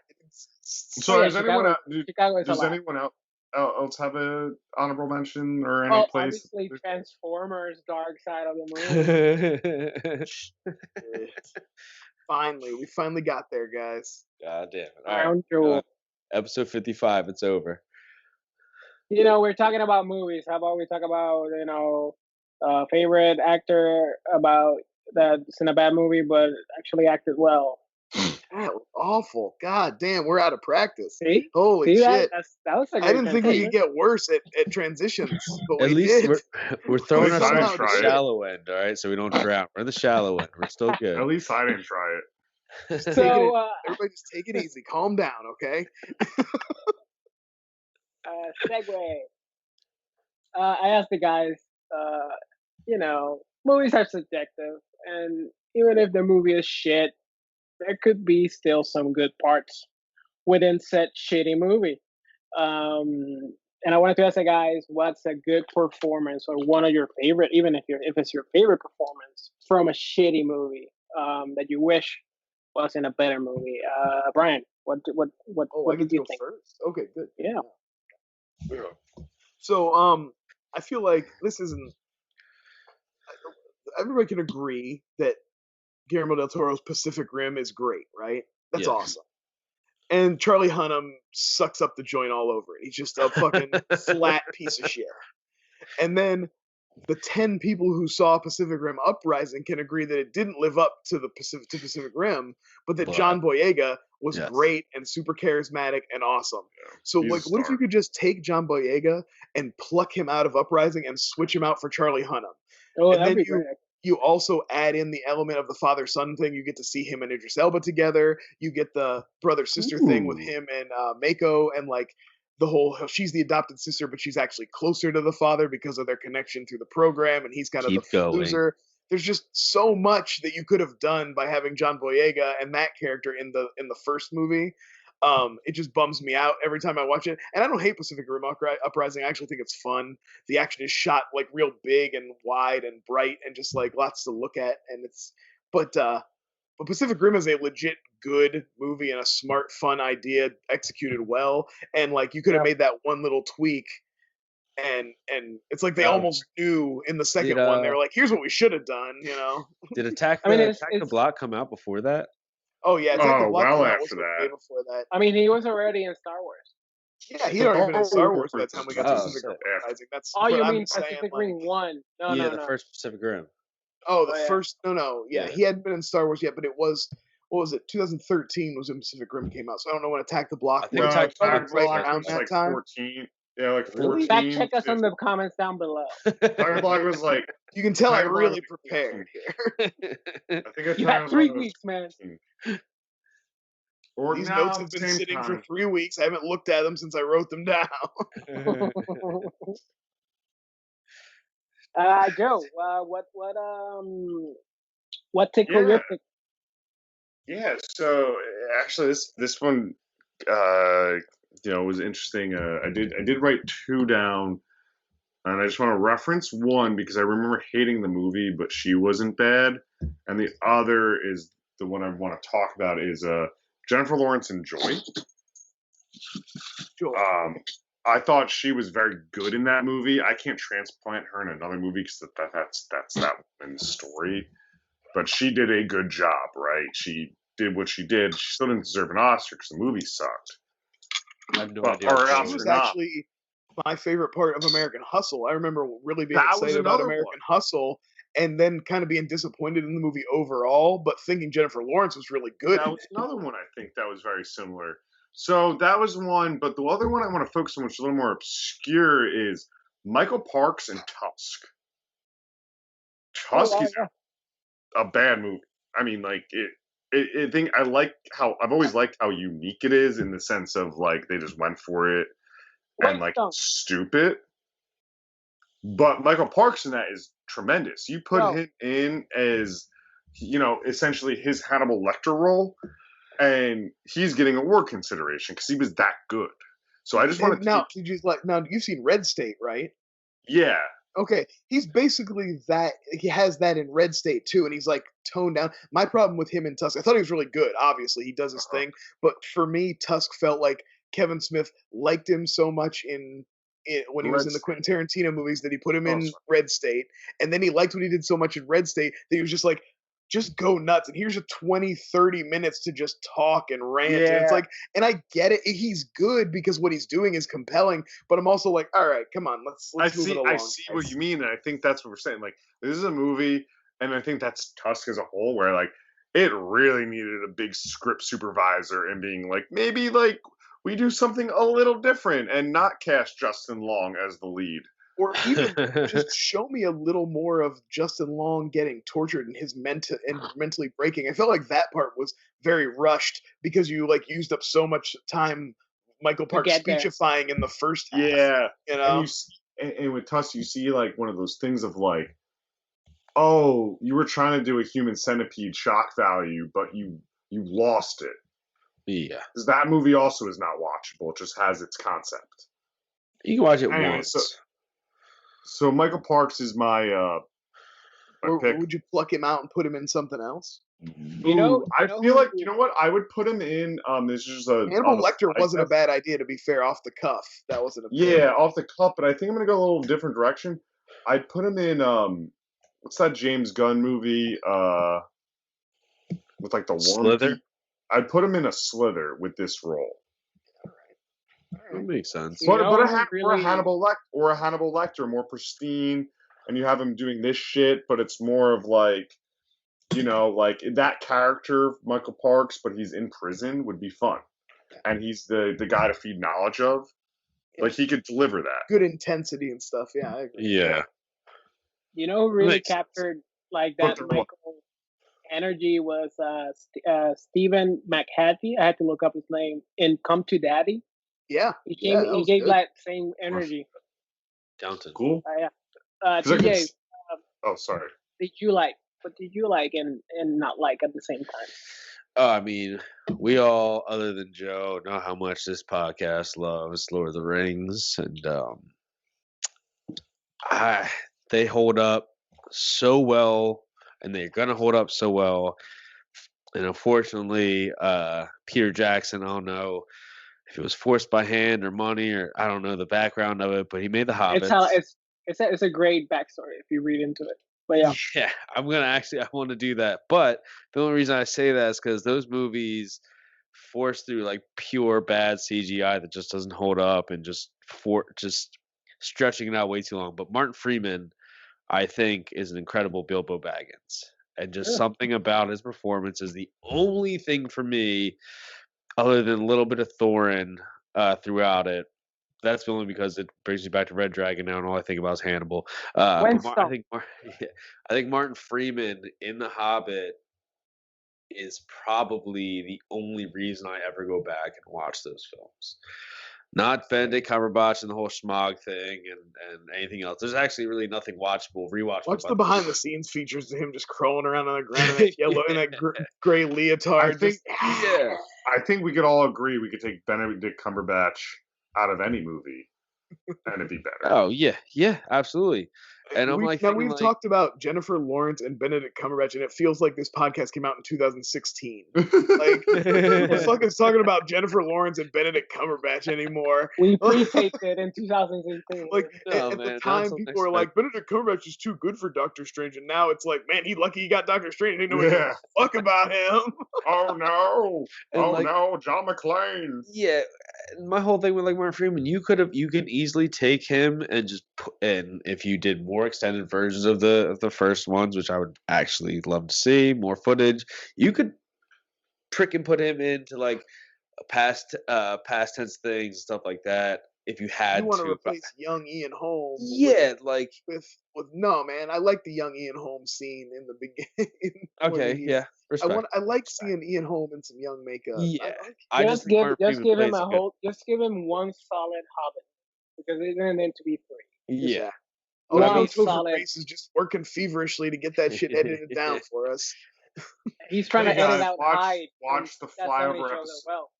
Speaker 2: So
Speaker 3: yeah,
Speaker 2: does anyone
Speaker 3: Chicago is a
Speaker 2: does
Speaker 3: lot.
Speaker 2: anyone else have a honorable mention or any
Speaker 3: Oh,
Speaker 2: place?
Speaker 3: obviously Transformers: Dark Side of the Moon.
Speaker 5: there.
Speaker 4: Finally, we finally got there, guys.
Speaker 5: God damn it. All
Speaker 3: Crown
Speaker 5: right.
Speaker 3: Jewel.
Speaker 5: Episode 55, it's over.
Speaker 3: You know, we're talking about movies. How about we talk about, favorite actor about that's in a bad movie but actually acted well.
Speaker 4: That was awful. God damn, we're out of practice.
Speaker 3: See?
Speaker 4: Holy
Speaker 3: See
Speaker 4: shit.
Speaker 3: that was a
Speaker 4: I
Speaker 3: great
Speaker 4: didn't think we
Speaker 3: transition.
Speaker 4: could get worse at transitions, but
Speaker 5: At
Speaker 4: we
Speaker 5: least
Speaker 4: did.
Speaker 5: we're throwing
Speaker 2: least I
Speaker 5: ourselves
Speaker 2: didn't
Speaker 5: in the
Speaker 2: try it.
Speaker 5: shallow end, all right? So we don't drown. We're in the shallow end. We're still good.
Speaker 2: At least I didn't try it.
Speaker 4: Take it
Speaker 3: So,
Speaker 4: Everybody just take it easy. Calm down, okay?
Speaker 3: segue. I asked the guys, movies are subjective, and even if the movie is shit, there could be still some good parts within said shitty movie. And I wanted to ask you guys, what's a good performance or one of your favorite, even if it's your favorite performance from a shitty movie that you wish was in a better movie? Brian, what
Speaker 4: I
Speaker 3: did
Speaker 4: get to
Speaker 3: you
Speaker 4: go
Speaker 3: think?
Speaker 4: first. Okay, good.
Speaker 3: Yeah.
Speaker 4: So, I feel like this isn't. Everybody can agree that Guillermo del Toro's Pacific Rim is great, right? That's
Speaker 5: Yeah.
Speaker 4: awesome. And Charlie Hunnam sucks up the joint all over it. He's just a fucking flat piece of shit. And then the 10 people who saw Pacific Rim Uprising can agree that it didn't live up to the Pacific Rim, but that John Boyega was great and super charismatic and awesome. So,
Speaker 2: He's
Speaker 4: like,
Speaker 2: a
Speaker 4: what if
Speaker 2: star.
Speaker 4: you could just take John Boyega and pluck him out of Uprising and switch him out for Charlie Hunnam?
Speaker 3: Oh,
Speaker 4: And
Speaker 3: that'd
Speaker 4: then
Speaker 3: be great.
Speaker 4: you also add in the element of the father-son thing. You get to see him and Idris Elba together. You get the brother-sister thing with him and Mako, and like the whole she's the adopted sister, but she's actually closer to the father because of their connection through the program, and he's kind of the loser. There's just so much that you could have done by having John Boyega and that character in the first movie. It just bums me out every time I watch it. And I don't hate Pacific Rim Uprising. I actually think it's fun. The action is shot like real big and wide and bright and just like lots to look at. And but Pacific Rim is a legit good movie and a smart, fun idea executed well. And like you could have made that one little tweak. And it's like they almost knew in the second one. They were like, "Here's what we should have done," you know.
Speaker 5: Did Attack the Block come out before that?
Speaker 4: Oh yeah, Attack the Block
Speaker 2: well
Speaker 4: came out
Speaker 2: after that.
Speaker 4: way before that.
Speaker 3: I mean, he was already in Star Wars.
Speaker 4: Yeah, he had already been in Star Wars by the time we got to Pacific Rim Uprising. That's
Speaker 3: you
Speaker 4: I'm
Speaker 3: mean
Speaker 4: saying,
Speaker 3: Pacific
Speaker 4: like,
Speaker 3: Rim 1?
Speaker 5: No, the first Pacific Rim.
Speaker 4: Oh, the first? No. Yeah, he hadn't been in Star Wars yet, but it was. What was it? 2013 was when Pacific Rim came out. So I don't know when Attack the Block was.
Speaker 2: Attack the
Speaker 4: Right
Speaker 2: Block
Speaker 4: around
Speaker 2: was
Speaker 4: that
Speaker 2: like
Speaker 4: time.
Speaker 2: 14. Yeah, like 14.
Speaker 3: Really? Fact check us in the comments down below.
Speaker 2: Attack the Block was like.
Speaker 4: You can tell I really prepared here.
Speaker 2: I think
Speaker 3: you had 3 weeks, man.
Speaker 2: Or
Speaker 4: these notes have been sitting for 3 weeks. I haven't looked at them since I wrote them down.
Speaker 3: Joe, what tickled your pick?
Speaker 2: Yeah, so actually this one was interesting. I did write 2 down, and I just want to reference one because I remember hating the movie, but she wasn't bad, and the other is the one I want to talk about is Jennifer Lawrence and Joy. I thought she was very good in that movie. I can't transplant her in another movie because that's that woman's story. But she did a good job, right? She did what she did. She still didn't deserve an Oscar because the movie sucked.
Speaker 5: I have no idea.
Speaker 4: She was actually my favorite part of American Hustle. I remember really being excited about American Hustle and then kind of being disappointed in the movie overall, but thinking Jennifer Lawrence was really good.
Speaker 2: That was another one I think that was very similar. So that was one, but the other one I want to focus on, which is a little more obscure, is Michael Parks and Tusk. Tusk is a bad movie. I mean, like I've always liked how unique it is in the sense of like they just went for it and like stupid. But Michael Parks in that is tremendous. You put him in as essentially his Hannibal Lecter role. And he's getting award consideration because he was that good. So I just want to
Speaker 4: now you've seen Red State, right?
Speaker 2: Yeah.
Speaker 4: Okay, he's basically that. He has that in Red State too, and he's like toned down. My problem with him in Tusk, I thought he was really good. Obviously, he does his thing, but for me, Tusk felt like Kevin Smith liked him so much when he was in the Quentin Tarantino movies that he put him in Red State, and then he liked what he did so much in Red State that he was just like, just go nuts. And here's a 20-30 minutes to just talk and rant. Yeah. And it's like, and I get it. He's good because what he's doing is compelling, but I'm also like, all right, come on, let's move it along.
Speaker 2: I see what you mean. And I think that's what we're saying. Like, this is a movie, and I think that's Tusk as a whole, where like, it really needed a big script supervisor and being like, maybe like we do something a little different and not cast Justin Long as the lead.
Speaker 4: Or even just show me a little more of Justin Long getting tortured and his mentally breaking. I felt like that part was very rushed because you like used up so much time Michael Parks speechifying in the first half.
Speaker 2: Yeah,
Speaker 4: you know.
Speaker 2: And with Tusk, you see like one of those things of like, oh, you were trying to do a Human Centipede shock value, but you lost it.
Speaker 5: Yeah,
Speaker 2: because that movie also is not watchable. It just has its concept.
Speaker 5: You can watch it
Speaker 2: Anyway,
Speaker 5: once.
Speaker 2: So Michael Parks is my
Speaker 4: Or
Speaker 2: pick.
Speaker 4: would you pluck him out and put him in something else?
Speaker 2: I feel like you know what I would put him in. This is a
Speaker 4: Hannibal Lecter wasn't a bad idea, to be fair, off the cuff. That wasn't a
Speaker 2: off the cuff, but I think I'm gonna go a little different direction. I'd put him in what's that James Gunn movie with like the
Speaker 5: Slither?
Speaker 2: I'd put him in a Slither with this role.
Speaker 5: That makes sense.
Speaker 2: But a Hannibal Lecter, more pristine, and you have him doing this shit, but it's more of like, you know, like that character, Michael Parks, but he's in prison would be fun, and he's the guy to feed knowledge of. Like he could deliver that.
Speaker 4: Good intensity and stuff. Yeah, I agree.
Speaker 5: Yeah.
Speaker 3: You know who really captured like that Michael energy was Stephen McHattie. I had to look up his name in Come to Daddy.
Speaker 4: Yeah.
Speaker 3: He gave that same energy.
Speaker 5: Downton.
Speaker 2: Cool.
Speaker 3: Yeah. TJ,
Speaker 2: sorry.
Speaker 3: What did you like and not like at the same time?
Speaker 5: Oh, I mean, we all, other than Joe, know how much this podcast loves Lord of the Rings, and they hold up so well, and they're gonna hold up so well. And unfortunately, Peter Jackson, I don't know if it was forced by hand or money, or I don't know the background of it, but he made The Hobbit.
Speaker 3: It's a great backstory if you read into it. But
Speaker 5: yeah, I want to do that. But the only reason I say that is because those movies force through like pure bad CGI that just doesn't hold up and just stretching it out way too long. But Martin Freeman, I think, is an incredible Bilbo Baggins, and just something about his performance is the only thing for me, other than a little bit of Thorin throughout it. That's only because it brings me back to Red Dragon now, and all I think about is Hannibal. I think Martin Freeman in The Hobbit is probably the only reason I ever go back and watch those films. Not Benedict Cumberbatch and the whole Schmog thing and anything else. There's actually really nothing rewatchable.
Speaker 4: Watch the behind-the-scenes features of him just crawling around on the ground in that yellow and that gray leotard.
Speaker 2: I think we could all agree we could take Benedict Cumberbatch out of any movie, and it'd be better.
Speaker 5: Oh yeah, absolutely. And
Speaker 4: we've talked about Jennifer Lawrence and Benedict Cumberbatch, and it feels like this podcast came out in 2016. Like, we're fucking talking about Jennifer Lawrence and Benedict Cumberbatch anymore.
Speaker 3: We pre-taped it in 2016.
Speaker 4: Like, at the time, people were like, Benedict Cumberbatch is too good for Doctor Strange, and now it's like, man, he's lucky he got Doctor Strange. He didn't know what the fuck about him.
Speaker 2: Oh no, John McClane.
Speaker 5: Yeah, my whole thing with like Martin Freeman, you can easily take him and just and if you did more extended versions of the first ones, which I would actually love to see more footage, you could freaking put him into like past tense things, stuff like that. If you had
Speaker 4: you want to replace young Ian Holmes, with no, man. I like the young Ian Holmes scene in the beginning.
Speaker 5: Okay, yeah. Respect.
Speaker 4: I like seeing Ian Holmes in some young makeup.
Speaker 5: Yeah,
Speaker 3: just give him one solid Hobbit because it isn't meant to be three.
Speaker 5: Yeah.
Speaker 4: Topher Grace is just working feverishly to get that shit edited down for us.
Speaker 3: He's trying to edit out Hyde.
Speaker 2: Watch the Flyover episode.
Speaker 3: Well.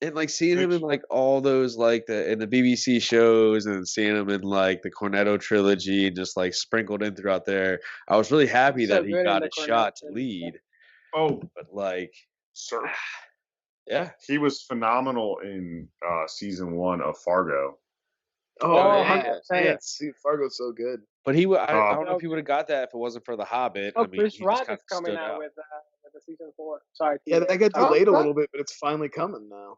Speaker 5: And like seeing him in like all those like in the BBC shows and seeing him in like the Cornetto trilogy and just like sprinkled in throughout there, I was really happy that he got a shot to lead.
Speaker 2: Oh,
Speaker 5: but like,
Speaker 2: sir,
Speaker 5: yeah,
Speaker 2: he was phenomenal in season 1 of Fargo.
Speaker 4: Oh, yeah. Fargo's so good.
Speaker 5: But I don't know if he would have got that if it wasn't for The Hobbit.
Speaker 3: Oh, Chris Rock is coming out with the season 4. Sorry.
Speaker 4: Yeah, that got delayed a little bit, but it's finally coming now.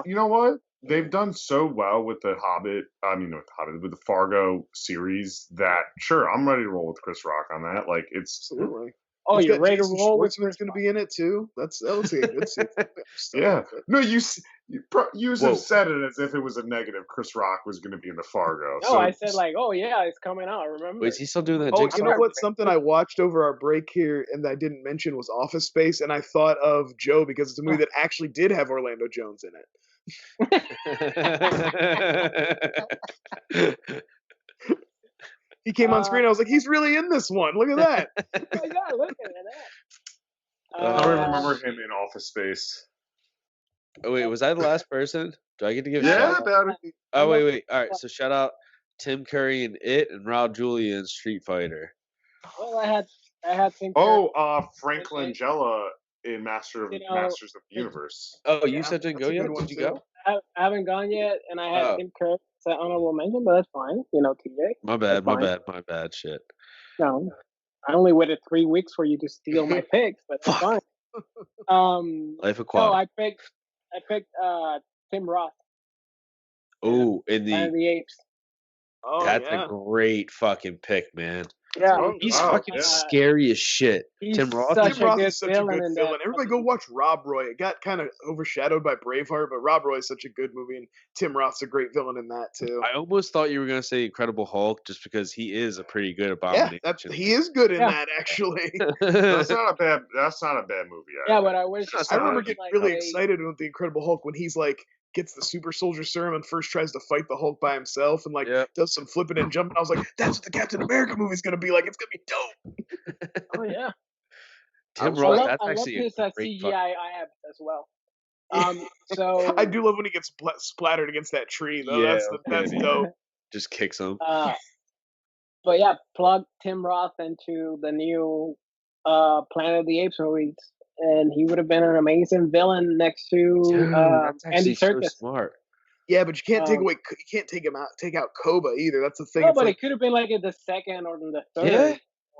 Speaker 2: You know what? They've done so well with the Hobbit. With the Fargo series that sure, I'm ready to roll with Chris Rock on that. Like it's
Speaker 4: absolutely.
Speaker 3: Oh, you're ready to roll with
Speaker 4: Schwartzman's going to be in it too. That looks like a good season.
Speaker 2: Yeah. No, you said it as if it was a negative. Chris Rock was going to be in the Fargo.
Speaker 3: No, I said like, oh yeah, it's coming out. Remember?
Speaker 5: Wait, is he still doing that?
Speaker 4: Oh, you know what? Something I watched over our break here and I didn't mention was Office Space, and I thought of Joe because it's a movie that actually did have Orlando Jones in it. He came on screen. I was like, he's really in this one. Look at that.
Speaker 3: Oh my God, look at that.
Speaker 2: I don't remember him in Office Space.
Speaker 5: Oh wait, was I the last person? Do I get to give a
Speaker 2: Yeah,
Speaker 5: shout out?
Speaker 2: about it.
Speaker 5: Oh wait. All right, so shout out Tim Curry in It and Raul Julia in Street Fighter.
Speaker 3: Well, I had Tim Curry.
Speaker 2: Frank Langella in Masters of the Universe.
Speaker 5: Oh, you
Speaker 4: Yeah,
Speaker 5: said didn't
Speaker 4: that's
Speaker 5: go
Speaker 4: a
Speaker 5: yet?
Speaker 4: good one,
Speaker 5: Did you
Speaker 4: too.
Speaker 5: go?
Speaker 3: I haven't gone yet, and I had
Speaker 5: Oh.
Speaker 3: Tim Curry as an honorable mention, but that's fine. TJ.
Speaker 5: My
Speaker 3: That's
Speaker 5: bad.
Speaker 3: fine.
Speaker 5: My bad. Shit.
Speaker 3: No, I only waited 3 weeks for you to steal my picks, but that's fine.
Speaker 5: Life
Speaker 3: No,
Speaker 5: Aquatic.
Speaker 3: I picked Tim Roth.
Speaker 5: Oh, in
Speaker 3: Planet of
Speaker 5: the
Speaker 3: the Apes.
Speaker 4: Oh,
Speaker 5: that's
Speaker 4: yeah.
Speaker 5: a great fucking pick, man.
Speaker 3: Yeah,
Speaker 2: Oh,
Speaker 5: He's
Speaker 2: wow,
Speaker 5: fucking
Speaker 2: yeah.
Speaker 5: scary as shit.
Speaker 3: he's
Speaker 5: Tim Roth.
Speaker 3: such
Speaker 4: Tim Roth
Speaker 3: a good
Speaker 4: is such a good
Speaker 3: villain in
Speaker 4: villain.
Speaker 3: that
Speaker 4: Everybody go
Speaker 3: fucking-
Speaker 4: watch Rob Roy. It got kind of overshadowed by Braveheart, but Rob Roy is such a good movie, and Tim Roth's a great villain in that too.
Speaker 5: I almost thought you were gonna say Incredible Hulk just because he is a pretty good abomination.
Speaker 4: He is good in
Speaker 3: Yeah.
Speaker 4: that actually.
Speaker 2: That's not a bad movie.
Speaker 3: Yeah, but I wish.
Speaker 5: That's
Speaker 4: I
Speaker 5: not
Speaker 4: remember
Speaker 5: bad.
Speaker 4: getting
Speaker 3: like,
Speaker 4: really
Speaker 3: they-
Speaker 4: excited with the Incredible Hulk when he's like gets the super soldier serum and first tries to fight the Hulk by himself and like
Speaker 5: Yep.
Speaker 4: does some flipping and jumping. I was like, that's what the Captain America movie's gonna be like. It's gonna be dope.
Speaker 3: Oh yeah,
Speaker 5: Tim
Speaker 3: I
Speaker 5: Roth.
Speaker 3: love,
Speaker 5: That's
Speaker 3: I love
Speaker 5: actually
Speaker 3: his
Speaker 5: a great fucking-
Speaker 3: CGI abs as well. So
Speaker 4: I do love when he gets splattered against that tree though.
Speaker 5: Yeah,
Speaker 4: That's
Speaker 5: yeah.
Speaker 4: dope.
Speaker 5: just kicks him.
Speaker 3: But yeah, plug Tim Roth into the new Planet of the Apes movies, and he would have been an amazing villain next to
Speaker 5: Dude, that's
Speaker 3: Andy
Speaker 5: actually so
Speaker 3: Serkis.
Speaker 5: smart.
Speaker 4: Yeah, but you can't take
Speaker 3: Um,
Speaker 4: away. You can't take out Koba either. That's the thing.
Speaker 3: No,
Speaker 4: It's
Speaker 3: but
Speaker 4: like,
Speaker 3: it could have been like in the second or in the third.
Speaker 5: Yeah.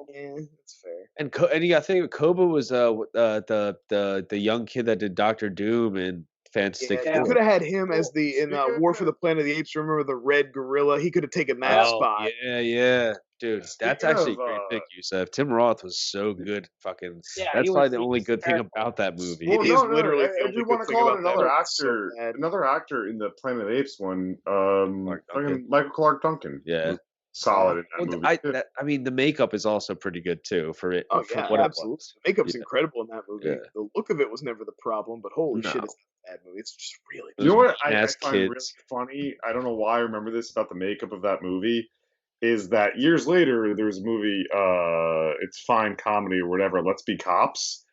Speaker 4: yeah, that's fair.
Speaker 5: And you got to think Koba was the young kid that did Doctor Doom and Fantastic
Speaker 4: Yeah,
Speaker 3: Yeah.
Speaker 4: you
Speaker 5: Four.
Speaker 4: could have had him as the in
Speaker 2: Speaking
Speaker 4: War for the
Speaker 2: of-
Speaker 4: Planet of the Apes. Remember the red gorilla? He could have taken that spot.
Speaker 5: Yeah, dude. That's
Speaker 2: Speaking
Speaker 5: actually
Speaker 2: of,
Speaker 5: a great pick, Yusef. Tim Roth was so good. Fucking.
Speaker 3: Yeah,
Speaker 5: that's
Speaker 3: he
Speaker 5: probably
Speaker 3: was-
Speaker 5: the
Speaker 3: he
Speaker 5: only
Speaker 3: was
Speaker 5: good thing
Speaker 3: terrible.
Speaker 5: about that movie.
Speaker 4: It is literally the
Speaker 2: I
Speaker 4: only
Speaker 2: do
Speaker 4: good
Speaker 2: want to
Speaker 4: thing
Speaker 2: call it
Speaker 4: about that
Speaker 2: another
Speaker 4: movie.
Speaker 2: actor.
Speaker 4: So bad.
Speaker 2: Another actor in the Planet of the Apes one.
Speaker 5: Duncan.
Speaker 2: Fucking Michael Clark Duncan.
Speaker 5: Yeah.
Speaker 2: was solid in that
Speaker 5: Well,
Speaker 2: movie.
Speaker 5: I mean, the makeup is also pretty good too for it.
Speaker 4: Oh
Speaker 5: for
Speaker 4: yeah,
Speaker 5: what it
Speaker 4: absolutely.
Speaker 5: was.
Speaker 4: The makeup's
Speaker 5: Yeah.
Speaker 4: incredible in that movie.
Speaker 5: Yeah.
Speaker 4: The look of it was never the problem, but holy shit,
Speaker 5: No.
Speaker 4: it's not a bad movie. It's just really
Speaker 2: You know what I
Speaker 5: Ass
Speaker 2: find really
Speaker 5: kids.
Speaker 2: funny? I don't know why I remember this about the makeup of that movie. Is that years later there was a movie, it's fine comedy or whatever, Let's Be Cops,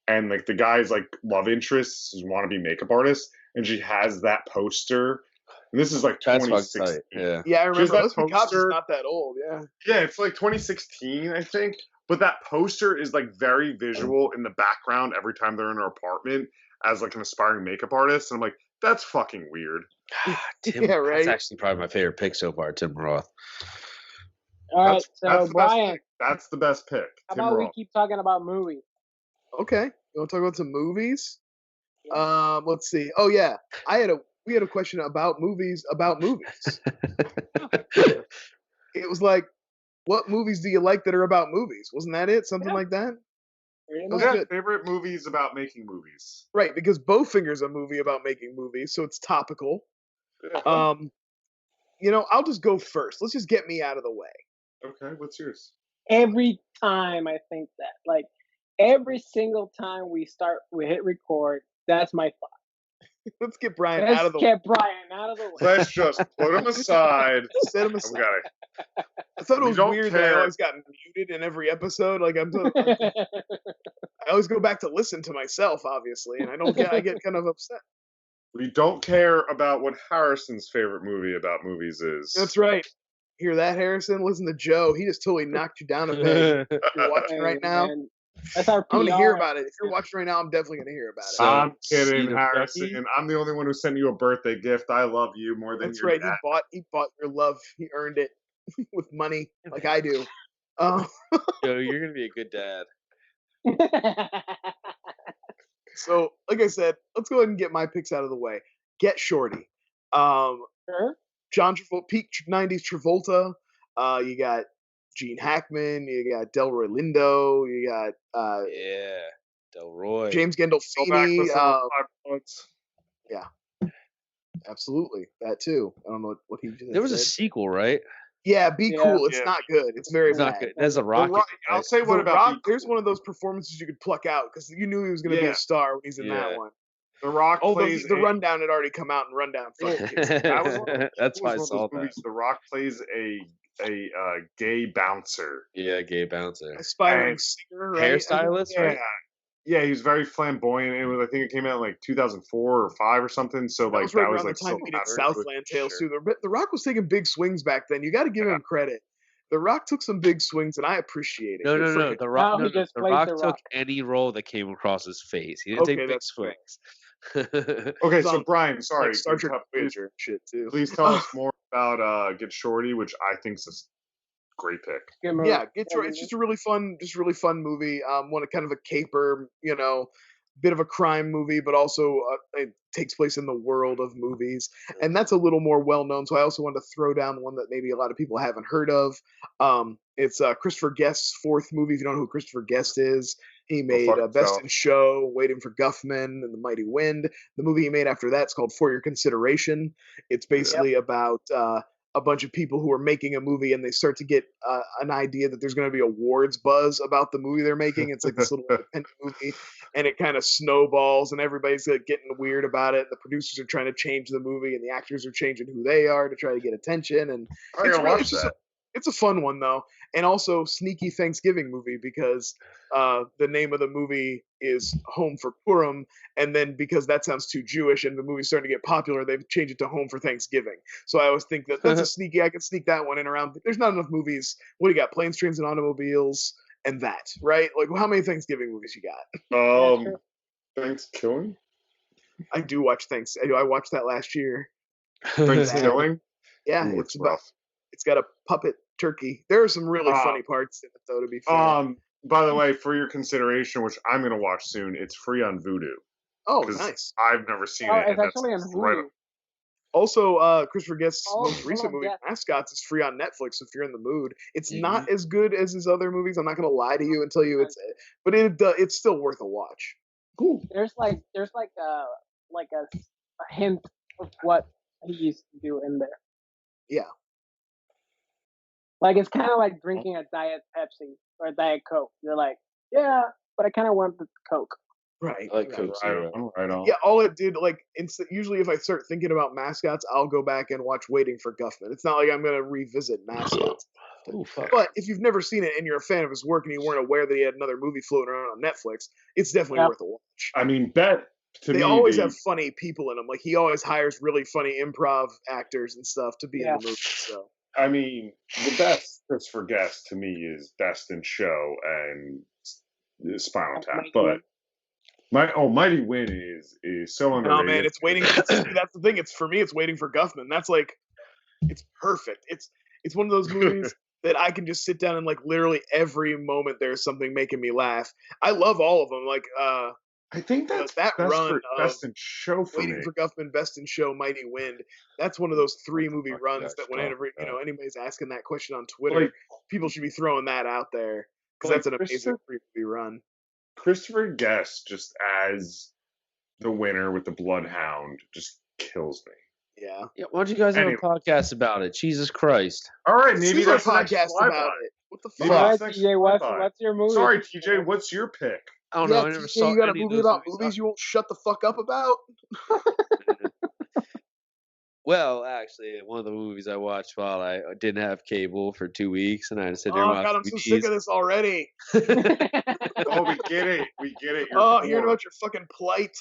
Speaker 2: and like the guy's like love interest is wannabe makeup artist, and she has that poster. And this is like
Speaker 5: That's fucking
Speaker 2: 2016.
Speaker 5: tight. Yeah.
Speaker 4: Yeah, I remember.
Speaker 2: that
Speaker 4: Let's Be Cops is
Speaker 2: poster.
Speaker 4: not that old. Yeah.
Speaker 2: Yeah, it's like 2016, I think. But that poster is like very visual in the background every time they're in her apartment as like an aspiring makeup artist. And I'm like, that's fucking weird.
Speaker 5: Tim,
Speaker 4: Yeah, right.
Speaker 5: That's actually probably my favorite pick so far, Tim Roth.
Speaker 3: All right, so
Speaker 2: the best
Speaker 3: Brian,
Speaker 2: pick. That's the best pick.
Speaker 3: how
Speaker 2: Tim
Speaker 3: about we
Speaker 2: Roth.
Speaker 3: keep talking about movies?
Speaker 4: Okay. You want to talk about some movies? Let's see. Oh yeah, we had a question about movies. It was like, what movies do you like that are about movies? Wasn't that it? Something
Speaker 3: Yeah.
Speaker 4: like that?
Speaker 3: Pretty
Speaker 4: That's
Speaker 3: much.
Speaker 2: Yeah,
Speaker 4: good.
Speaker 2: favorite movies about making movies.
Speaker 4: Right, because Bowfinger's a movie about making movies, so it's topical.
Speaker 2: Yeah.
Speaker 4: I'll just go first. Let's just get me out of the way.
Speaker 2: Okay, what's yours?
Speaker 3: Every time I think that, like every single time we hit record, that's my thought.
Speaker 4: Let's get Brian
Speaker 3: Let's
Speaker 4: out of the way.
Speaker 3: get Brian out of the way.
Speaker 2: Let's just put them aside.
Speaker 4: Set him
Speaker 2: We
Speaker 4: aside.
Speaker 2: gotta,
Speaker 4: I thought it
Speaker 2: we
Speaker 4: was
Speaker 2: don't
Speaker 4: weird that I
Speaker 2: care.
Speaker 4: always got muted in every episode. Like I always go back to listen to myself, obviously, and I get kind of upset.
Speaker 2: we don't care about what Harrison's favorite movie about movies is.
Speaker 4: That's right. Hear that, Harrison? Listen to Joe. He just totally knocked you down a peg. If you're watching right now,
Speaker 3: Man, that's our PR.
Speaker 4: I'm gonna hear about it. If you're watching right now, I'm definitely gonna hear about it.
Speaker 5: So-
Speaker 2: I'm
Speaker 5: Seed
Speaker 2: kidding,
Speaker 5: of
Speaker 2: Harrison.
Speaker 5: Becky?
Speaker 2: I'm the only one who sent you a birthday gift. I love you more than
Speaker 4: That's
Speaker 2: your
Speaker 4: right.
Speaker 2: dad.
Speaker 4: He bought your love. He earned it with money, like I do.
Speaker 5: Yo, you're gonna be a good dad.
Speaker 4: So, like I said, let's go ahead and get my picks out of the way. Get Shorty.
Speaker 3: Sure.
Speaker 4: John Travolta, peak '90s Travolta. You got Gene Hackman. You got Delroy Lindo. You got
Speaker 5: Yeah, Delroy.
Speaker 4: James
Speaker 2: Go back
Speaker 4: Gandolfini.
Speaker 2: with some 5 bucks.
Speaker 4: Absolutely, that too. I don't know what he just
Speaker 5: There was a
Speaker 4: said.
Speaker 5: sequel, right?
Speaker 4: Yeah, Be
Speaker 3: Yeah.
Speaker 4: Cool. It's
Speaker 2: Yeah.
Speaker 4: not good. It's very
Speaker 5: It's not
Speaker 4: bad.
Speaker 5: good. There's a
Speaker 2: The
Speaker 5: rocket.
Speaker 2: Rock, I'll say what
Speaker 4: The
Speaker 2: about
Speaker 4: Rock,
Speaker 2: Be
Speaker 4: there's
Speaker 2: Cool.
Speaker 4: one of those performances you could pluck out because you knew he was going to be
Speaker 2: Yeah.
Speaker 4: a star when he's in
Speaker 5: Yeah.
Speaker 4: that one.
Speaker 2: The Rock
Speaker 4: Oh,
Speaker 2: plays
Speaker 4: the
Speaker 2: a-
Speaker 4: Rundown had already come out, and Rundown fucking kicks it.
Speaker 2: That was one of
Speaker 5: That's why I
Speaker 2: one of
Speaker 5: saw
Speaker 2: those
Speaker 5: that.
Speaker 2: movies. The Rock plays a gay bouncer.
Speaker 5: Yeah, gay bouncer.
Speaker 4: Aspiring
Speaker 2: And
Speaker 4: singer, right?
Speaker 5: Hairstylist,
Speaker 2: Yeah,
Speaker 5: right?
Speaker 2: Yeah, he was very flamboyant. It was, I think it came out in like 2004 or 5 or something. So
Speaker 4: That
Speaker 2: like
Speaker 4: was right
Speaker 2: that was
Speaker 4: around the
Speaker 2: like
Speaker 4: time
Speaker 2: so
Speaker 4: he did
Speaker 2: patterned with
Speaker 4: Southland Tales
Speaker 2: shit.
Speaker 4: too. The Rock was taking big swings back then. You got to give him credit. The Rock took some big swings, and I appreciate it.
Speaker 5: No,
Speaker 4: Good
Speaker 5: no,
Speaker 4: for
Speaker 5: no.
Speaker 4: him.
Speaker 5: The Rock,
Speaker 3: Now
Speaker 5: no,
Speaker 3: he
Speaker 5: no.
Speaker 3: just
Speaker 5: The
Speaker 3: plays
Speaker 5: Rock
Speaker 3: The
Speaker 5: took
Speaker 3: Rock.
Speaker 5: any role that came across his face. He didn't
Speaker 4: Okay,
Speaker 5: take big
Speaker 4: that's true.
Speaker 5: swings.
Speaker 2: Okay,
Speaker 4: He's
Speaker 2: so
Speaker 4: on,
Speaker 2: Brian, sorry,
Speaker 4: like Star Trek
Speaker 2: please,
Speaker 4: Voyager and shit too.
Speaker 2: please tell us more about Get Shorty, which I think is a great pick.
Speaker 3: Good movie.
Speaker 4: Yeah, it's just a really fun movie. One kind of a caper, bit of a crime movie, but also it takes place in the world of movies, and that's a little more well known. So I also wanted to throw down one that maybe a lot of people haven't heard of. It's Christopher Guest's fourth movie. If you don't know who Christopher Guest is, he
Speaker 2: Go
Speaker 4: made
Speaker 2: fuck
Speaker 4: Best
Speaker 2: yourself.
Speaker 4: in Show, Waiting for Guffman, and The Mighty Wind. The movie he made after that's called For Your Consideration. It's basically about a bunch of people who are making a movie, and they start to get an idea that there's going to be awards buzz about the movie they're making. It's like this little independent movie, and it kind of snowballs, and everybody's getting weird about it. The producers are trying to change the movie, and the actors are changing who they are to try to get attention. And
Speaker 2: I gotta watch that.
Speaker 4: it's a fun one though, and also sneaky Thanksgiving movie because the name of the movie is Home for Purim, and then because that sounds too Jewish and the movie's starting to get popular, they've changed it to Home for Thanksgiving. So I always think that's a sneaky. I can sneak that one in around. There's not enough movies. What do you got? Planes, Trains, and Automobiles, and that, right? Like, how many Thanksgiving movies you got?
Speaker 2: Thanksgiving.
Speaker 4: I do watch I watched that last year.
Speaker 2: Thanksgiving.
Speaker 4: Yeah,
Speaker 2: Ooh,
Speaker 4: it's
Speaker 2: rough.
Speaker 4: It's got a puppet turkey. There are some really funny parts in it, though. To be fair.
Speaker 2: By the way, for your consideration, which I'm gonna watch soon, it's free on Vudu.
Speaker 4: Oh, nice.
Speaker 2: I've never seen
Speaker 3: Oh,
Speaker 2: it.
Speaker 3: it's actually on Hulu.
Speaker 4: Also, Christopher Guest's most
Speaker 3: hold
Speaker 4: recent
Speaker 3: on,
Speaker 4: movie,
Speaker 3: yeah.
Speaker 4: Mascots, is free on Netflix if you're in the mood. It's not as good as his other movies. I'm not going to lie to you and tell you but it's still worth a watch.
Speaker 2: Cool.
Speaker 3: There's a hint of what he used to do in there.
Speaker 4: Yeah.
Speaker 3: Like, it's kind of like drinking a Diet Pepsi or a Diet Coke. You're like, yeah, but I kind of want the Coke.
Speaker 4: Right.
Speaker 5: I like Coke Zero.
Speaker 2: Right on.
Speaker 4: Yeah, all it did, usually if I start thinking about Mascots, I'll go back and watch Waiting for Guffman. It's not like I'm going to revisit Mascots.
Speaker 5: Oh, fuck.
Speaker 4: But if you've never seen it and you're a fan of his work and you weren't aware that he had another movie floating around on Netflix, it's definitely worth a watch.
Speaker 2: I mean, they
Speaker 4: always have funny people in them. Like, he always hires really funny improv actors and stuff to be in the movie. So
Speaker 2: I mean, the best Christopher Guest to me is Best in Show and Spinal Tap. But Mighty Wind is so underrated.
Speaker 4: Oh man, it's waiting. That's the thing. It's for me. It's Waiting for Guffman. That's like, it's perfect. It's one of those movies that I can just sit down and like literally every moment there's something making me laugh. I love all of them. Like
Speaker 2: I think that's
Speaker 4: that
Speaker 2: best
Speaker 4: run
Speaker 2: for
Speaker 4: of
Speaker 2: Best in Show for
Speaker 4: Waiting
Speaker 2: me.
Speaker 4: for Guffman, Best in Show, Mighty Wind. That's one of those 3 movie runs that whenever anybody's asking that question on Twitter, people should be throwing that out there because that's an amazing 3 movie run.
Speaker 2: Christopher Guest just as the winner with the Bloodhound just kills me.
Speaker 4: Yeah.
Speaker 5: Why don't you guys have a podcast about it? Jesus Christ.
Speaker 2: All right, maybe that's
Speaker 4: a
Speaker 2: the next
Speaker 4: podcast
Speaker 2: flyby.
Speaker 4: about it. What the fuck?
Speaker 3: All right, TJ, what's your movie?
Speaker 2: Sorry, TJ, what's your pick?
Speaker 5: I don't know. I never
Speaker 4: TJ,
Speaker 5: saw
Speaker 4: you got a
Speaker 5: any of
Speaker 4: movie
Speaker 5: those
Speaker 4: about
Speaker 5: movies.
Speaker 4: movies you won't shut the fuck up about?
Speaker 5: Well, actually, one of the movies I watched while I didn't have cable for 2 weeks, and I had to sit there and watch
Speaker 4: God, I'm so sick of this already.
Speaker 2: Oh, we get it.
Speaker 4: You're hearing about your fucking plight.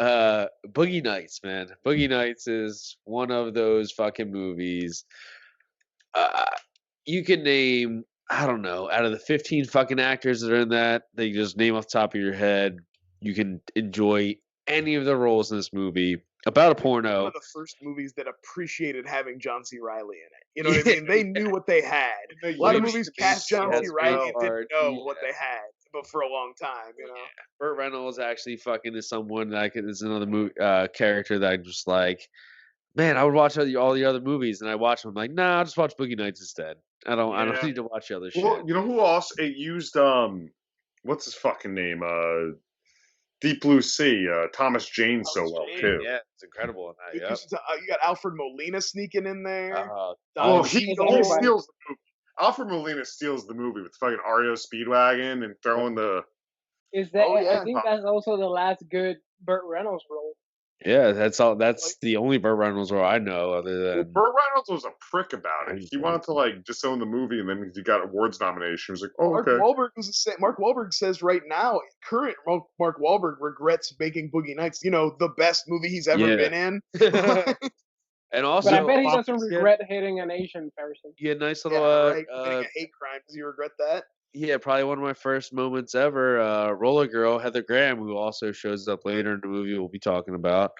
Speaker 5: Boogie Nights, man. Boogie Nights is one of those fucking movies. You can name, I don't know, out of the 15 fucking actors that are in that, they just name off the top of your head. You can enjoy any of the roles in this movie. About a porno.
Speaker 4: One of the first movies that appreciated having John C. Reilly in it. You know what I mean? They knew what they had. A lot of movies cast John C. Reilly and didn't know what they had, but for a long time, you know.
Speaker 5: Burt Reynolds actually fucking is someone that is another movie character that I just like. Man, I would watch all the other movies, and I watch them. I'm like, nah, I'll just watch Boogie Nights instead. I don't need to watch the other shit.
Speaker 2: Well, you know who also it used? What's his fucking name? Deep Blue Sea, Thomas Jane so well too.
Speaker 5: Yeah, it's incredible in that. Yep.
Speaker 4: You got Alfred Molina sneaking in there.
Speaker 2: He steals the movie. Alfred Molina steals the movie with fucking REO Speedwagon and throwing the.
Speaker 3: Is that? I think that's also the last good Burt Reynolds role.
Speaker 5: Yeah, that's all. That's the only Burt Reynolds role I know, other than.
Speaker 2: Burt Reynolds was a prick about it. He wanted to like disown the movie, and then he got awards nomination. He was like, "Oh,
Speaker 4: Mark
Speaker 2: okay."
Speaker 4: Wahlberg was the same. Mark Wahlberg says right now, current Mark Wahlberg regrets making Boogie Nights. The best movie he's ever been in.
Speaker 5: And also,
Speaker 3: but I bet he doesn't regret hitting an Asian person.
Speaker 5: Yeah, nice little.
Speaker 4: Right. Committing a hate crime. Does he regret that?
Speaker 5: Yeah, probably one of my first moments ever. Roller Girl, Heather Graham, who also shows up later in the movie we'll be talking about.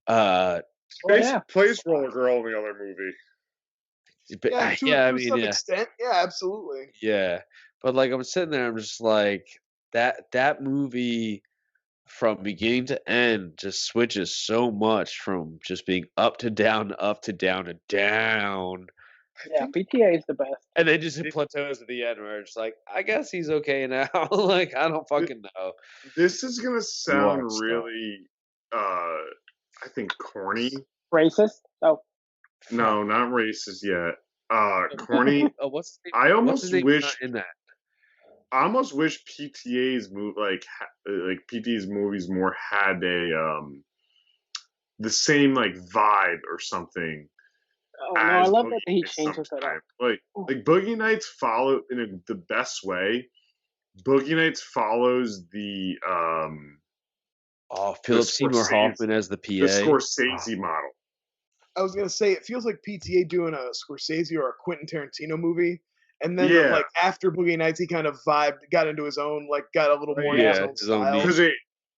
Speaker 2: Plays Roller Girl in the other movie.
Speaker 5: But,
Speaker 4: to some extent. Yeah, absolutely.
Speaker 5: Yeah, but like I'm sitting there, I'm just like that movie from beginning to end just switches so much from just being up to down to down.
Speaker 3: Yeah, PTA is the best.
Speaker 5: And then just hit plateaus at the end where it's like, I guess he's okay now. Like, I don't fucking know.
Speaker 2: This is gonna sound really, I think corny.
Speaker 3: Racist? Oh.
Speaker 2: No, not racist yet. Corny.
Speaker 5: What's the
Speaker 2: I almost wish
Speaker 5: in that.
Speaker 2: I almost wish PTA's PTA's movies more had a the same like vibe or something.
Speaker 3: Oh no, I love that he changes it up.
Speaker 2: Like Boogie Nights follow in the best way. Boogie Nights follows the
Speaker 5: Philip Seymour Hoffman as the PA.
Speaker 2: The Scorsese model.
Speaker 4: I was gonna say it feels like PTA doing a Scorsese or a Quentin Tarantino movie, and then like after Boogie Nights, he kind of got into his own, like got a little more in his own style.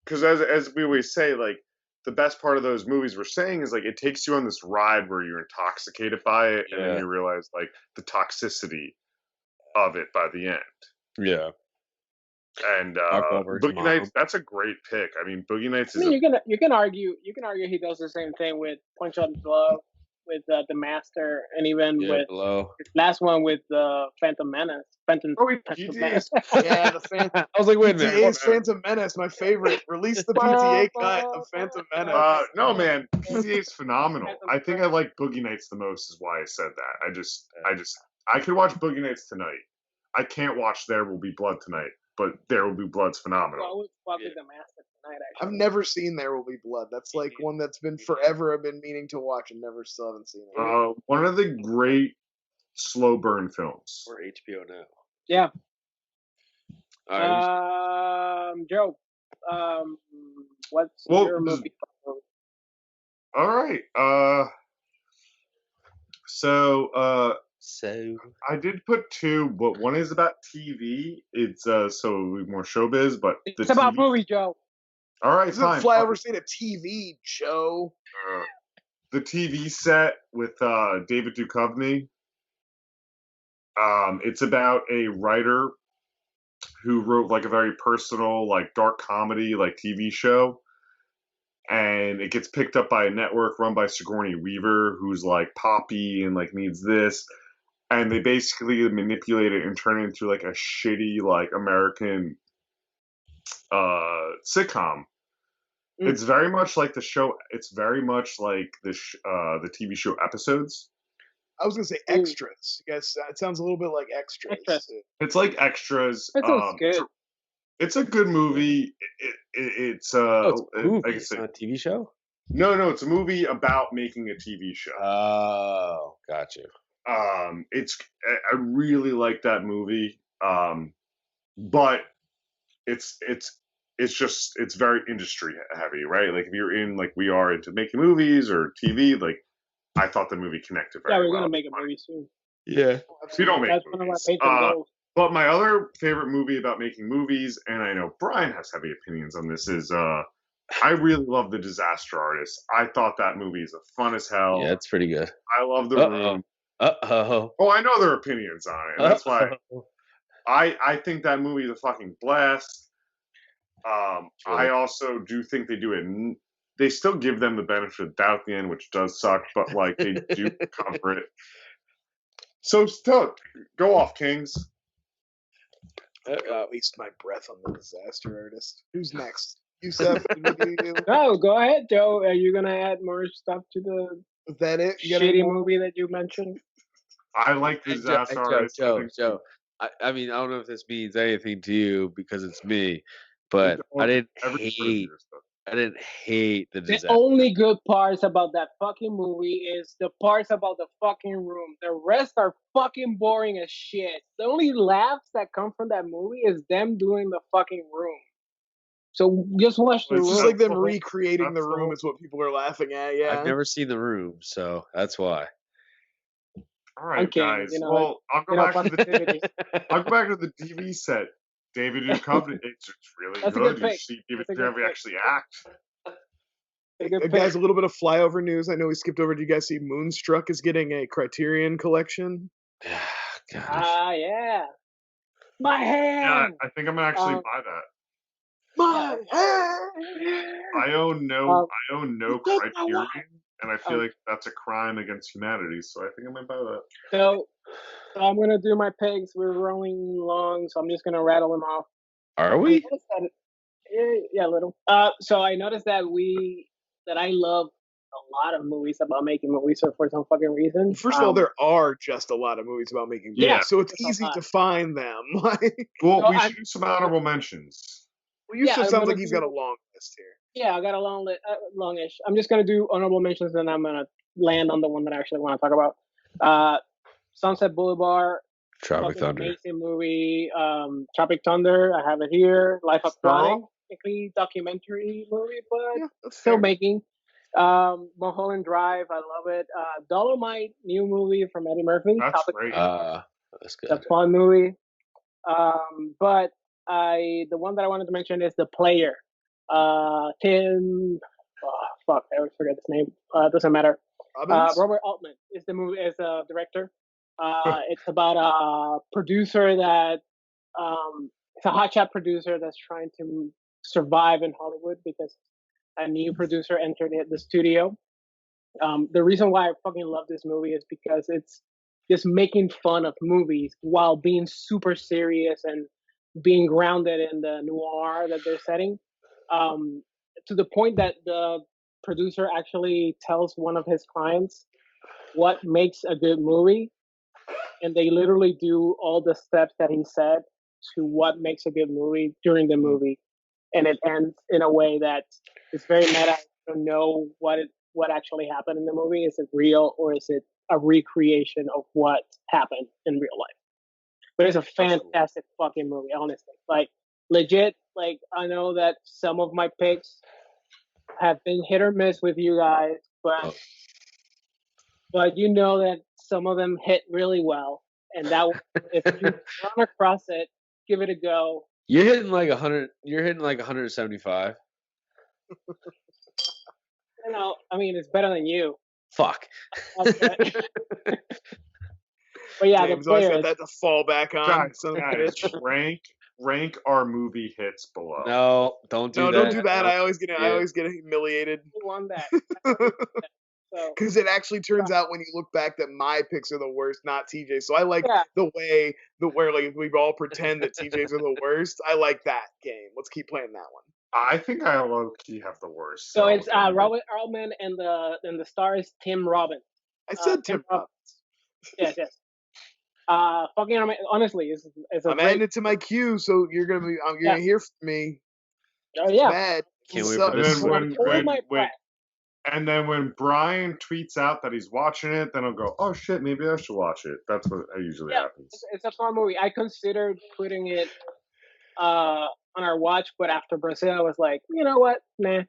Speaker 2: Because as we always say, like the best part of those movies we're saying is like it takes you on this ride where you're intoxicated by it, and then you realize like the toxicity of it by the end.
Speaker 5: Yeah.
Speaker 2: And Boogie Nights, that's a great pick. I mean, Boogie Nights is.
Speaker 3: You can argue he does the same thing with Punch Out Glove, with The Master, and even with his last one with Phantom Menace. Phantom Menace.
Speaker 4: Yeah, the Phantom. I
Speaker 5: was like, wait a minute.
Speaker 4: PTA's Phantom Menace, my favorite. Release the PTA cut of Phantom Menace.
Speaker 2: No, man, PTA's phenomenal. I think I like Boogie Nights the most. Is why I said that. I could watch Boogie Nights tonight. I can't watch There Will Be Blood tonight. But There Will Be Blood's phenomenal.
Speaker 3: Well, I would The Master tonight, actually.
Speaker 4: I've never seen There Will Be Blood. That's like one that's been forever I've been meaning to watch and still haven't seen it.
Speaker 2: One of the great slow burn films.
Speaker 5: Or HBO now.
Speaker 3: Yeah.
Speaker 5: Right.
Speaker 3: Joe, what's your movie?
Speaker 2: All right. So I did put two, but one is about TV. It's so more showbiz, but
Speaker 3: it's about movie, Joe.
Speaker 2: All right,
Speaker 4: isn't Flyover saying a TV, Joe?
Speaker 2: The TV set with David Duchovny. It's about a writer who wrote like a very personal, like dark comedy, like TV show. And it gets picked up by a network run by Sigourney Weaver, who's like poppy and like needs this. And they basically manipulate it and turn it into like a shitty like American sitcom. It's very much like the show. It's very much like the TV show episodes.
Speaker 4: I was gonna say Extras. Yes, it sounds a little bit like Extras.
Speaker 2: It's like Extras.
Speaker 3: Good.
Speaker 2: It's a good movie. It's
Speaker 5: a movie. It's not a TV show.
Speaker 2: No, it's a movie about making a TV show.
Speaker 5: Oh, gotcha.
Speaker 2: I really like that movie. But it's very industry heavy, right? Like if you're in like we are into making movies or TV, like I thought the movie connected very well.
Speaker 3: Yeah, we're gonna make a movie soon.
Speaker 5: Yeah,
Speaker 2: we don't make movies. But my other favorite movie about making movies, and I know Brian has heavy opinions on this, is I really love The Disaster Artist. I thought that movie is fun as hell.
Speaker 5: Yeah, it's pretty good.
Speaker 2: I love The Room.
Speaker 5: Oh,
Speaker 2: I know their opinions on it. And that's why I think that movie is a fucking blast. I also do think they do it. They still give them the benefit of the doubt at the end, which does suck, but like they do cover it. So still, go off, Kings.
Speaker 4: Waste my breath on The Disaster Artist. Who's next? Yusef?
Speaker 3: No, go ahead, Joe. Are you gonna add more stuff to the
Speaker 4: Is that it?
Speaker 3: shitty movie that you mentioned?
Speaker 2: I like The Disaster Artist.
Speaker 5: Joe. I mean, I don't know if this means anything to you because it's me, but I didn't I didn't hate the
Speaker 3: The
Speaker 5: disaster.
Speaker 3: only good parts about that fucking movie is the parts about the fucking room. The rest are fucking boring as shit. The only laughs that come from that movie is them doing the fucking room. So just watch the
Speaker 4: It's
Speaker 3: room.
Speaker 4: just like them
Speaker 2: That's
Speaker 4: recreating the
Speaker 2: the
Speaker 4: room
Speaker 2: whole-
Speaker 4: is what people are laughing at. Yeah.
Speaker 5: I've never seen The Room, so that's why.
Speaker 2: All right,
Speaker 3: kidding,
Speaker 2: guys.
Speaker 3: you know,
Speaker 2: Well, I'll go
Speaker 3: you know,
Speaker 2: back to the
Speaker 3: positivity.
Speaker 2: I'll go back to the DV set. David Duchovny. It's really
Speaker 3: That's a
Speaker 2: good.
Speaker 3: good
Speaker 2: You
Speaker 3: pick.
Speaker 2: see David
Speaker 3: That's a good
Speaker 2: Duchovny
Speaker 3: pick.
Speaker 2: actually act.
Speaker 3: A good
Speaker 4: Guys,
Speaker 3: pick.
Speaker 4: a little bit of flyover news. I know we skipped over. Do you guys see Moonstruck is getting a Criterion collection?
Speaker 5: Gosh.
Speaker 3: Yeah. My
Speaker 2: Yeah,
Speaker 3: hand.
Speaker 2: I think I'm gonna actually
Speaker 3: Um,
Speaker 2: buy that.
Speaker 4: My
Speaker 2: I own no Criterion, and I feel
Speaker 3: um,
Speaker 2: like that's a crime against humanity. So I think I might buy that.
Speaker 3: So I'm gonna do my picks. We're rolling long, so I'm just gonna rattle them off.
Speaker 5: Are
Speaker 3: I
Speaker 5: we?
Speaker 3: noticed that yeah, a little. So I noticed that I love a lot of movies about making movies for some fucking reason.
Speaker 4: First of all, there are just a lot of movies about making movies,
Speaker 2: Yeah.
Speaker 4: so it's
Speaker 3: Just a
Speaker 4: easy
Speaker 3: lot.
Speaker 4: to find them. Like,
Speaker 2: Well,
Speaker 3: So
Speaker 2: we
Speaker 3: I'm-
Speaker 2: should do some honorable mentions.
Speaker 3: Yeah,
Speaker 4: Yusuf
Speaker 3: I'm
Speaker 4: sounds
Speaker 3: gonna
Speaker 4: like he's
Speaker 3: do-
Speaker 4: got a long list here.
Speaker 3: Yeah, I got a longish. I'm just gonna do honorable mentions, and I'm gonna land on the one that I actually want to talk about. Sunset Boulevard,
Speaker 5: Tropic
Speaker 3: fucking
Speaker 5: Thunder.
Speaker 3: amazing movie. Tropic Thunder, I have it here. Life Aquatic,
Speaker 2: Saw?
Speaker 3: technically documentary movie, but
Speaker 4: Yeah, that's
Speaker 3: still
Speaker 4: fair.
Speaker 3: making. Mulholland Drive, I love it. Dolomite, new movie from Eddie Murphy.
Speaker 2: That's
Speaker 3: Topic,
Speaker 2: great.
Speaker 5: That's good.
Speaker 3: That's a fun movie. But the one that I wanted to mention is The Player. Tim, fuck, I always forget his name. Doesn't matter.
Speaker 4: Robbins?
Speaker 3: Robert Altman is the movie is a director. It's about a producer that it's a hotshot producer that's trying to survive in Hollywood because a new producer entered the studio. The reason why I fucking love this movie is because it's just making fun of movies while being super serious and being grounded in the noir that they're setting. To the point that the producer actually tells one of his clients what makes a good movie, and they literally do all the steps that he said to what makes a good movie during the movie, and it ends in a way that is very meta. You don't know what actually happened in the movie. Is it real or is it a recreation of what happened in real life? But it's a fantastic fucking movie, honestly. Like legit. Like I know that some of my picks have been hit or miss with you guys, but you know that some of them hit really well, and that if you run across it, give it a go.
Speaker 5: You're hitting like 100. You're hitting like 175.
Speaker 3: You know, I mean, it's better than you.
Speaker 5: Fuck.
Speaker 3: Okay. But yeah,
Speaker 4: James
Speaker 3: The
Speaker 4: always
Speaker 3: Player.
Speaker 4: got that to fall back on.
Speaker 2: Guys,
Speaker 4: Son of a
Speaker 2: guys,
Speaker 4: bitch.
Speaker 2: rank our movie hits below.
Speaker 5: No, don't do
Speaker 4: No,
Speaker 5: that.
Speaker 4: don't do that.
Speaker 5: Don't
Speaker 4: I always get
Speaker 5: do it.
Speaker 4: humiliated.
Speaker 3: We won that. So
Speaker 4: Because it actually turns out when you look back that my picks are the worst, not TJ. So I like
Speaker 3: yeah,
Speaker 4: the way where like we all pretend that TJ's are the worst. I like that game. Let's keep playing that one.
Speaker 2: I think I low key have the worst.
Speaker 3: so it's Robert Altman and the star is Tim Robbins.
Speaker 4: I said Tim Robbins.
Speaker 3: Yes. Fucking honestly, it's a
Speaker 4: I'm
Speaker 3: great.
Speaker 4: adding it to my queue, so you're gonna hear from me.
Speaker 3: Oh yeah.
Speaker 4: Bad.
Speaker 5: Can't wait
Speaker 4: Sucks.
Speaker 5: for this.
Speaker 2: And then
Speaker 3: Hold my
Speaker 2: and then when Brian tweets out that he's watching it, then I'll go, oh shit, maybe I should watch it. That's what usually happens.
Speaker 3: It's a fun movie. I considered putting it on our watch, but after Brazil, I was like, you know what, man.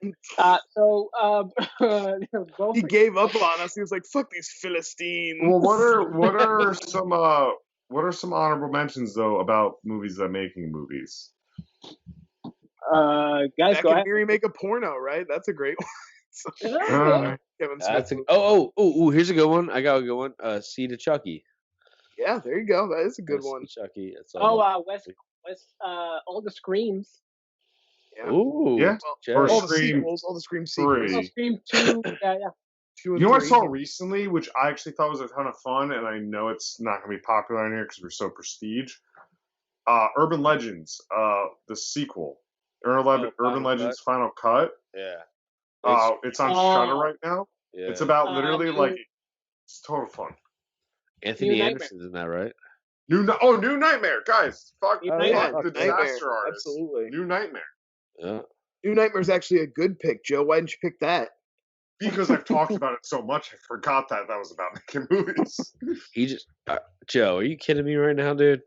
Speaker 4: He gave up on us. He was like, "Fuck these Philistines."
Speaker 2: Well, what are some honorable mentions though about movies that making movies?
Speaker 3: guys,
Speaker 4: Back
Speaker 3: go
Speaker 4: in
Speaker 3: ahead.
Speaker 4: Here, make a porno, right? That's a great one. Kevin Smith.
Speaker 5: That's here's a good one. I got a good one. Seed of Chucky.
Speaker 4: Yeah, there you go. That is a good
Speaker 5: Seed
Speaker 4: one.
Speaker 5: of Chucky. It's all
Speaker 3: West, all the Screams.
Speaker 4: Yeah.
Speaker 5: Ooh,
Speaker 2: Yeah.
Speaker 5: Jay.
Speaker 2: Or
Speaker 4: All the
Speaker 2: Scream
Speaker 4: sequels, all the Scream sequels.
Speaker 2: three.
Speaker 3: Oh, Scream 2. Yeah.
Speaker 4: 2 and
Speaker 2: You know what I
Speaker 4: 3.
Speaker 2: saw recently, which I actually thought was a ton of fun, and I know it's not going to be popular in here because we're so prestige. Urban Legends, the sequel. Urban Legends Final Cut.
Speaker 5: Yeah.
Speaker 2: It's on Shudder right now.
Speaker 5: Yeah.
Speaker 2: It's about literally
Speaker 3: new-
Speaker 2: it's total fun.
Speaker 5: Anthony
Speaker 3: New
Speaker 5: Anderson's in that, right?
Speaker 2: New Nightmare, guys. Fuck,
Speaker 3: New
Speaker 2: fuck
Speaker 3: Nightmare.
Speaker 2: the
Speaker 4: Nightmare.
Speaker 2: disaster artist.
Speaker 4: Absolutely.
Speaker 2: New Nightmare.
Speaker 5: Yeah.
Speaker 4: New Nightmare is actually a good pick, Joe. Why didn't you pick that?
Speaker 2: Because I've talked about it so much, I forgot that was about making movies.
Speaker 5: He just Joe, are you kidding me right now, dude?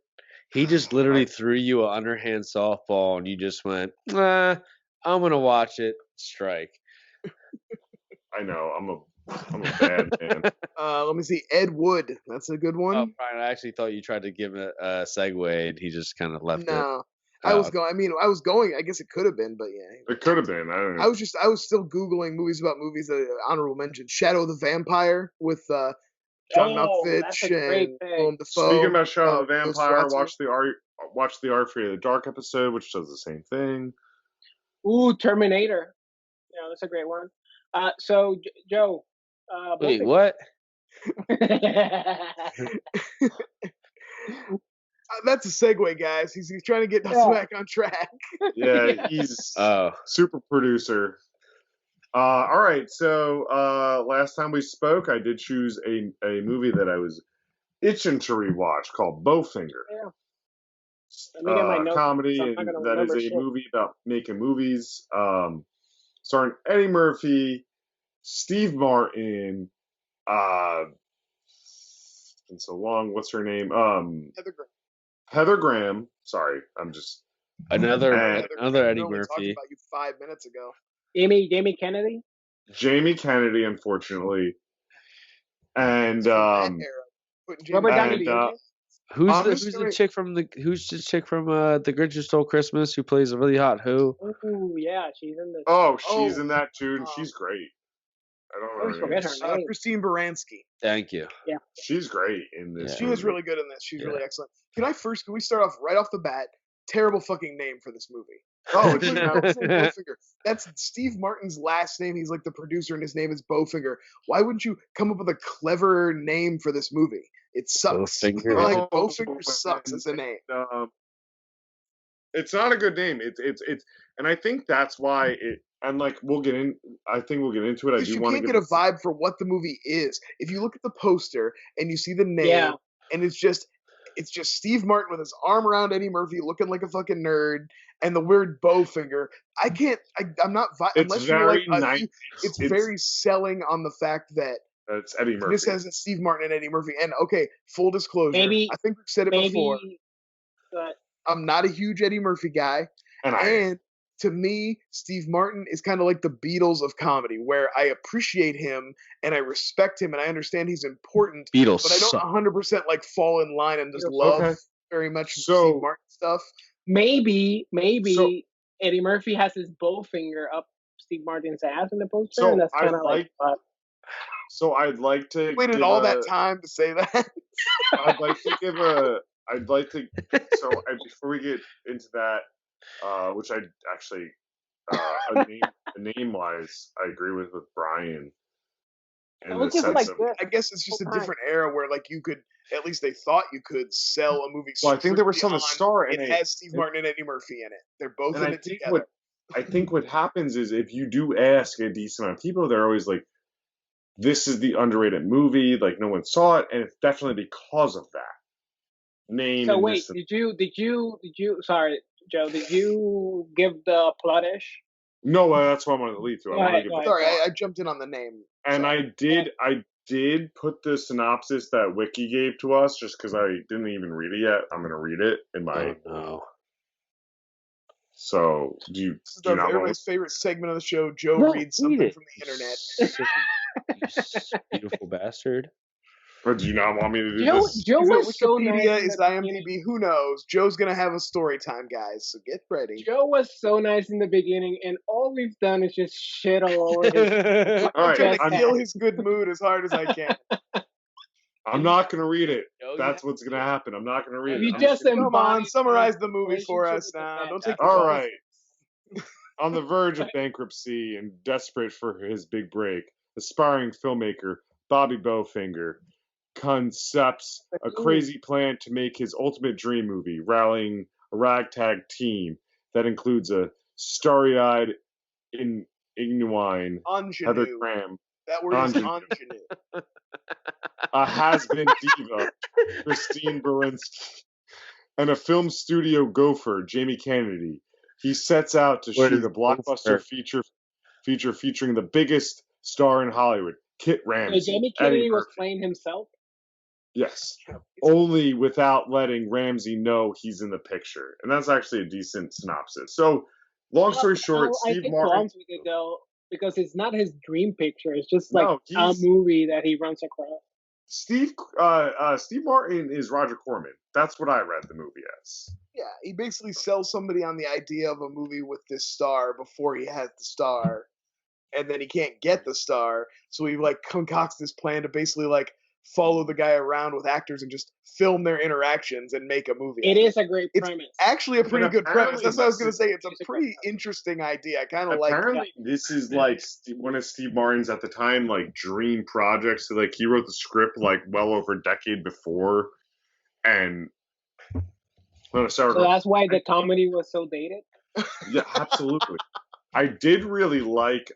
Speaker 5: He just literally threw you an underhand softball, and you just went, I'm gonna watch it. Strike.
Speaker 2: I know. I'm a bad man.
Speaker 4: Let me see. Ed Wood. That's a good one.
Speaker 5: Oh, Brian, I actually thought you tried to give him a segue, and he just kind of left it.
Speaker 4: No. I was going. I guess it could have been, but yeah.
Speaker 2: It could have been. I don't know.
Speaker 4: I was still Googling movies about movies that honorable mention. Shadow the Vampire with John Malkovich and Willem Dafoe.
Speaker 2: Speaking about Shadow the Vampire, watch the Art for the Dark episode, which does the same thing.
Speaker 3: Ooh, Terminator. Yeah, that's a great one. So Joe.
Speaker 5: Wait, what?
Speaker 4: That's a segue, guys. He's trying to get us back on track.
Speaker 2: Yeah, he's super producer. All right, so last time we spoke, I did choose a movie that I was itching to rewatch called Bowfinger.
Speaker 3: Yeah. Let me get my notes,
Speaker 2: comedy,
Speaker 3: so
Speaker 2: and that is a movie about making movies. Starring Eddie Murphy, Steve Martin. It's been so long. What's her name? Heather Graham. Sorry, I'm just
Speaker 5: another Eddie Murphy.
Speaker 4: Talking about you 5 minutes ago.
Speaker 3: Jamie Kennedy.
Speaker 2: Jamie Kennedy, unfortunately, and
Speaker 3: Robert Downey Jr.
Speaker 5: Who's the chick from the Grinch Who Stole Christmas who plays a really hot who?
Speaker 3: Oh yeah, she's in this.
Speaker 2: Oh, she's in that too, and she's great. I don't
Speaker 3: always forget her name.
Speaker 4: Christine Baranski.
Speaker 5: Thank you.
Speaker 3: Yeah,
Speaker 2: she's great in this.
Speaker 4: Yeah. She is really good in this. She's really excellent. Can we start off right off the bat? Terrible fucking name for this movie. Oh, it's Bowfinger. That's Steve Martin's last name. He's like the producer, and his name is Bowfinger. Why wouldn't you come up with a clever name for this movie? It sucks.
Speaker 5: Bowfinger.
Speaker 4: Bowfinger sucks as a name.
Speaker 2: It's not a good name. It's and I think that's why it. And like we'll get in. I think we'll get into it. I do want to
Speaker 4: get a vibe for what the movie is. If you look at the poster and you see the name, and it's just Steve Martin with his arm around Eddie Murphy, looking like a fucking nerd, and the weird Bowfinger. I'm not. Unless you're like, it's very selling on the fact that
Speaker 2: it's Eddie Murphy.
Speaker 4: This has Steve Martin and Eddie Murphy. And okay, full disclosure, I think we've said it before. I'm not a huge Eddie Murphy guy, and to me, Steve Martin is kind of like the Beatles of comedy, where I appreciate him and I respect him and I understand he's important,
Speaker 5: Beatles,
Speaker 4: but I don't 100% like fall in line and just love very much Steve Martin stuff.
Speaker 3: Maybe Eddie Murphy has his Bowfinger up Steve Martin's ass in the poster, and that's kind of like.
Speaker 2: So I'd like to
Speaker 4: waited all that time to say that.
Speaker 2: I'd like to give before we get into that. Which I actually, name wise, I agree with Brian. In the sense of,
Speaker 4: I guess it's just a different era where, like, you could at least they thought you could sell a movie.
Speaker 2: Well, I think there was some star, and
Speaker 4: it has Steve Martin and Eddie Murphy in it. They're both in it together.
Speaker 2: I think what happens is if you do ask a decent amount of people, they're always like, "This is the underrated movie." Like no one saw it, and it's definitely because of that name.
Speaker 3: So wait, did you? Sorry. Joe, did you give the plotish?
Speaker 2: No, that's what I wanted to lead to.
Speaker 4: Sorry, I jumped in on the name.
Speaker 2: And I did put the synopsis that Wiki gave to us just because I didn't even read it yet. I'm going to read it in my...
Speaker 5: Oh, no.
Speaker 2: So, do
Speaker 4: everybody's favorite segment of the show, Joe reads something from the internet.
Speaker 5: You beautiful bastard.
Speaker 2: Or do you not want me to do this?
Speaker 3: Joe was so
Speaker 4: nice. Is IMDb? Who knows? Joe's going to have a story time, guys, so get ready.
Speaker 3: Joe was so nice in the beginning, and all we've done is just shit all over his...
Speaker 4: I'm trying to kill his good mood as hard as I can.
Speaker 2: I'm not going to read it. That's what's going to happen. I'm not going to read it.
Speaker 3: You just
Speaker 4: come on, summarize the movie for us now. Don't take
Speaker 2: all right. On the verge of bankruptcy and desperate for his big break, aspiring filmmaker Bobby Bowfinger concepts a crazy plan to make his ultimate dream movie, rallying a ragtag team that includes a starry-eyed Ignuine Heather Graham.
Speaker 4: That word is ingenue.
Speaker 2: A has-been diva, Christine Baranski, and a film studio gopher, Jamie Kennedy, he sets out to
Speaker 5: Where
Speaker 2: shoot
Speaker 5: is
Speaker 2: a blockbuster feature featuring the biggest star in Hollywood, Kit
Speaker 3: So
Speaker 2: Ramsey.
Speaker 3: Jamie
Speaker 2: Eddie
Speaker 3: Kennedy was
Speaker 2: Murphy.
Speaker 3: playing himself.
Speaker 2: Yes, only without letting Ramsey know he's in the picture, and that's actually a decent synopsis. So, long story short,
Speaker 3: I
Speaker 2: Steve
Speaker 3: take
Speaker 2: Martin.
Speaker 3: qualms with it though, because it's not his dream picture. It's just like
Speaker 2: No,
Speaker 3: a movie that he runs across.
Speaker 2: Steve Martin is Roger Corman. That's what I read the movie as.
Speaker 4: Yeah, he basically sells somebody on the idea of a movie with this star before he has the star, and then he can't get the star, so he like concocts this plan to basically like follow the guy around with actors and just film their interactions and make a movie.
Speaker 3: It is a great
Speaker 4: It's
Speaker 3: premise.
Speaker 4: Actually, a pretty good premise. That's what I was going to say. It's a
Speaker 3: It's a
Speaker 4: pretty
Speaker 3: great
Speaker 4: interesting idea. I kind of like.
Speaker 2: Apparently, this is like one of Steve Martin's at the time like dream projects. So, like he wrote the script like well over a decade before, and
Speaker 3: So that's why the comedy was so dated.
Speaker 2: Yeah, absolutely. I did really like.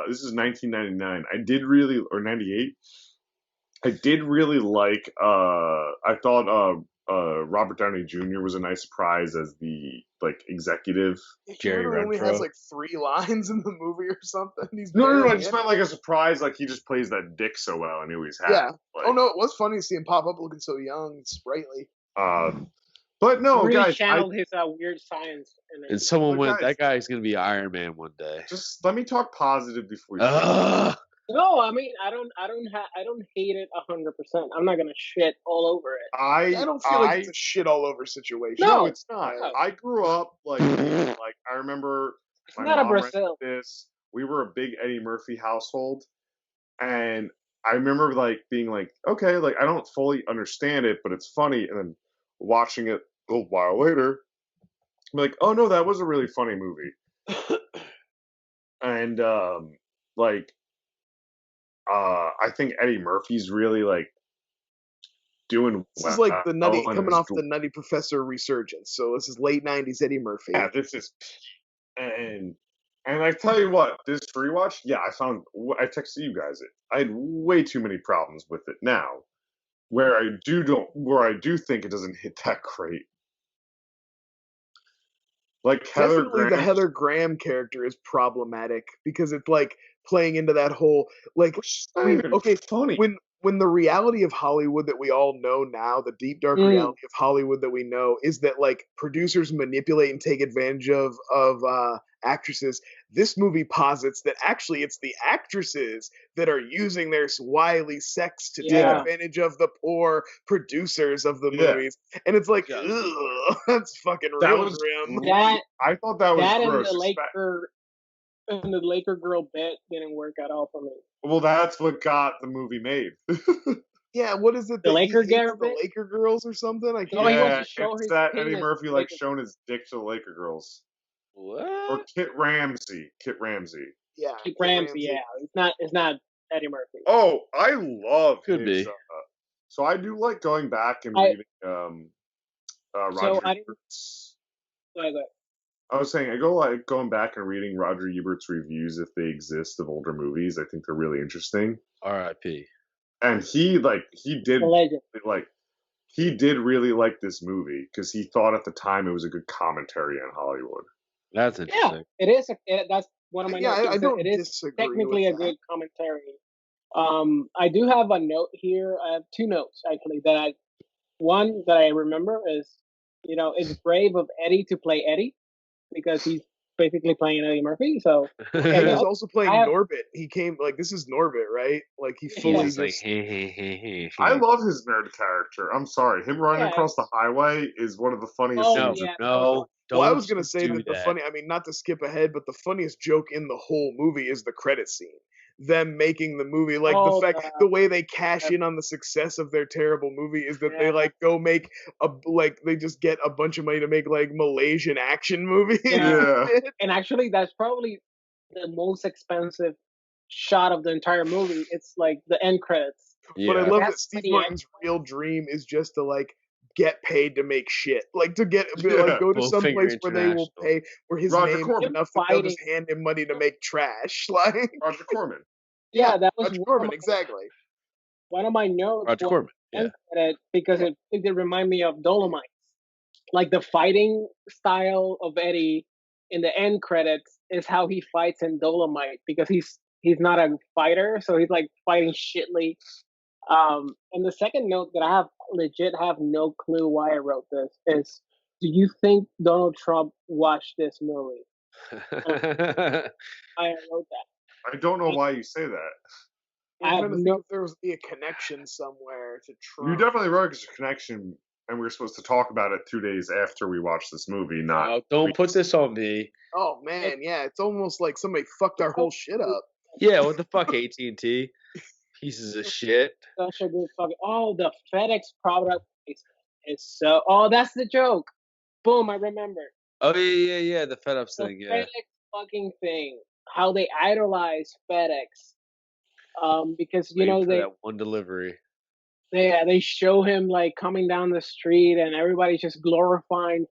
Speaker 2: This is 1999. I did really, or 98. I did really like. I thought Robert Downey Jr. was a nice surprise as the like executive.
Speaker 5: Jerry
Speaker 4: only
Speaker 5: Renfro.
Speaker 4: has like 3 lines in the movie or something. He's
Speaker 2: No. I just meant like a surprise. Like he just plays that dick so well. I knew he's had.
Speaker 4: Yeah.
Speaker 2: Like,
Speaker 4: Oh no, it was funny to see him pop up looking so young and sprightly.
Speaker 2: But no,
Speaker 3: really
Speaker 2: guys,
Speaker 3: channeled his weird science.
Speaker 5: And someone
Speaker 2: But
Speaker 5: went,
Speaker 2: guys-
Speaker 5: that guy's going to be Iron Man one day.
Speaker 2: just let me talk positive before we.
Speaker 3: No, I mean I don't hate it 100%. I'm not gonna shit all over it.
Speaker 4: I don't feel like it's a shit all over situation.
Speaker 2: No, it's not.
Speaker 3: No.
Speaker 2: I grew up like I remember
Speaker 3: It's
Speaker 2: my
Speaker 3: not a
Speaker 2: mom rented
Speaker 3: Brazil.
Speaker 2: this. We were a big Eddie Murphy household, and I remember like being like, okay, like I don't fully understand it, but it's funny. And then watching it a while later, I'm like, oh no, that was a really funny movie. And like, I think Eddie Murphy's really like doing.
Speaker 4: This is like the nutty coming off the Nutty Professor resurgence. So this is late '90s Eddie Murphy.
Speaker 2: Yeah, this is and I tell you what, this rewatch, yeah, I texted you guys it. I had way too many problems with it now, where I do think it doesn't hit that great. Like
Speaker 4: Definitely the Heather Graham character is problematic because it's like playing into that whole like
Speaker 2: funny.
Speaker 4: When the reality of Hollywood that we all know now, the deep dark reality of Hollywood that we know is that like producers manipulate and take advantage of actresses. This movie posits that actually it's the actresses that are using their wily sex to take advantage of the poor producers of the movies. And it's like, ugh, that's fucking real grim.
Speaker 2: I thought that was gross.
Speaker 3: And the Laker girl bit didn't work at all for me.
Speaker 2: Well, that's what got the movie made.
Speaker 4: Yeah, what is it?
Speaker 3: The Laker
Speaker 4: girls or something? I can't.
Speaker 3: Oh, he wants to show his
Speaker 2: Eddie Murphy like showing his dick to the Laker girls.
Speaker 5: What?
Speaker 2: Or Kit Ramsey.
Speaker 4: Yeah,
Speaker 3: Kit Ramsey. Yeah, it's not Eddie Murphy.
Speaker 2: Oh, I love
Speaker 5: Could
Speaker 2: his,
Speaker 5: be.
Speaker 2: So I do like going back and reading Roger Ebert's. I was saying going back and reading Roger Ebert's reviews if they exist of older movies. I think they're really interesting.
Speaker 5: R.I.P.
Speaker 2: And he did really like this movie because he thought at the time it was a good commentary on Hollywood.
Speaker 5: That's interesting.
Speaker 3: Yeah, it is. That's one of my notes.
Speaker 4: I don't
Speaker 3: it is technically a good commentary. I do have a note here. I have 2 notes actually. One that I remember is, it's brave of Eddie to play Eddie because he's basically playing Eddie Murphy. So
Speaker 4: and he's also playing Norbit. He came like this is Norbit, right? Like he fully just.
Speaker 5: Like, hey.
Speaker 2: I love his nerd character. I'm sorry, him running across the highway is one of the funniest scenes.
Speaker 5: No.
Speaker 4: Well, I was gonna say that the funny. I mean, not to skip ahead, but the funniest joke in the whole movie is the credit scene. Them making the movie, like the way they cash in on the success of their terrible movie is that they like go make they just get a bunch of money to make like Malaysian action movies.
Speaker 2: Yeah.
Speaker 3: And actually, that's probably the most expensive shot of the entire movie. It's like the end credits.
Speaker 5: Yeah.
Speaker 4: But I love that Steve Martin's real dream is just to like get paid to make shit, like to get like go to some place where they will pay where his name is enough that they'll just hand him money to make trash. Like
Speaker 2: Roger Corman.
Speaker 3: Yeah, that was
Speaker 4: Roger Corman, exactly.
Speaker 3: One of my notes.
Speaker 5: Roger Corman. Yeah.
Speaker 3: Because it remind me of Dolomites, like the fighting style of Eddie in the end credits is how he fights in Dolomite because he's not a fighter, so he's like fighting shitly. And the second note that I legit have no clue why I wrote this is: do you think Donald Trump watched this movie? I wrote that.
Speaker 2: I don't know why you say that.
Speaker 3: I
Speaker 4: I'm
Speaker 3: have
Speaker 4: trying to
Speaker 3: no.
Speaker 4: think if there was a connection somewhere to Trump.
Speaker 2: You definitely wrote there's a connection, and we were supposed to talk about it 2 days after we watched this movie. Not
Speaker 5: Oh, don't put this on me.
Speaker 4: Oh man, yeah, it's almost like somebody fucked our whole shit up.
Speaker 5: Yeah, what the fuck, AT&T? Pieces of shit.
Speaker 3: Such a good fucking. Oh, the FedEx product is so. Oh, that's the joke. Boom! I remember.
Speaker 5: Oh yeah, the FedUp
Speaker 3: The
Speaker 5: thing, yeah.
Speaker 3: FedEx fucking thing. How they idolize FedEx. Because you
Speaker 5: Waiting
Speaker 3: know
Speaker 5: for
Speaker 3: they
Speaker 5: that one delivery.
Speaker 3: they show him like coming down the street and everybody's just glorifying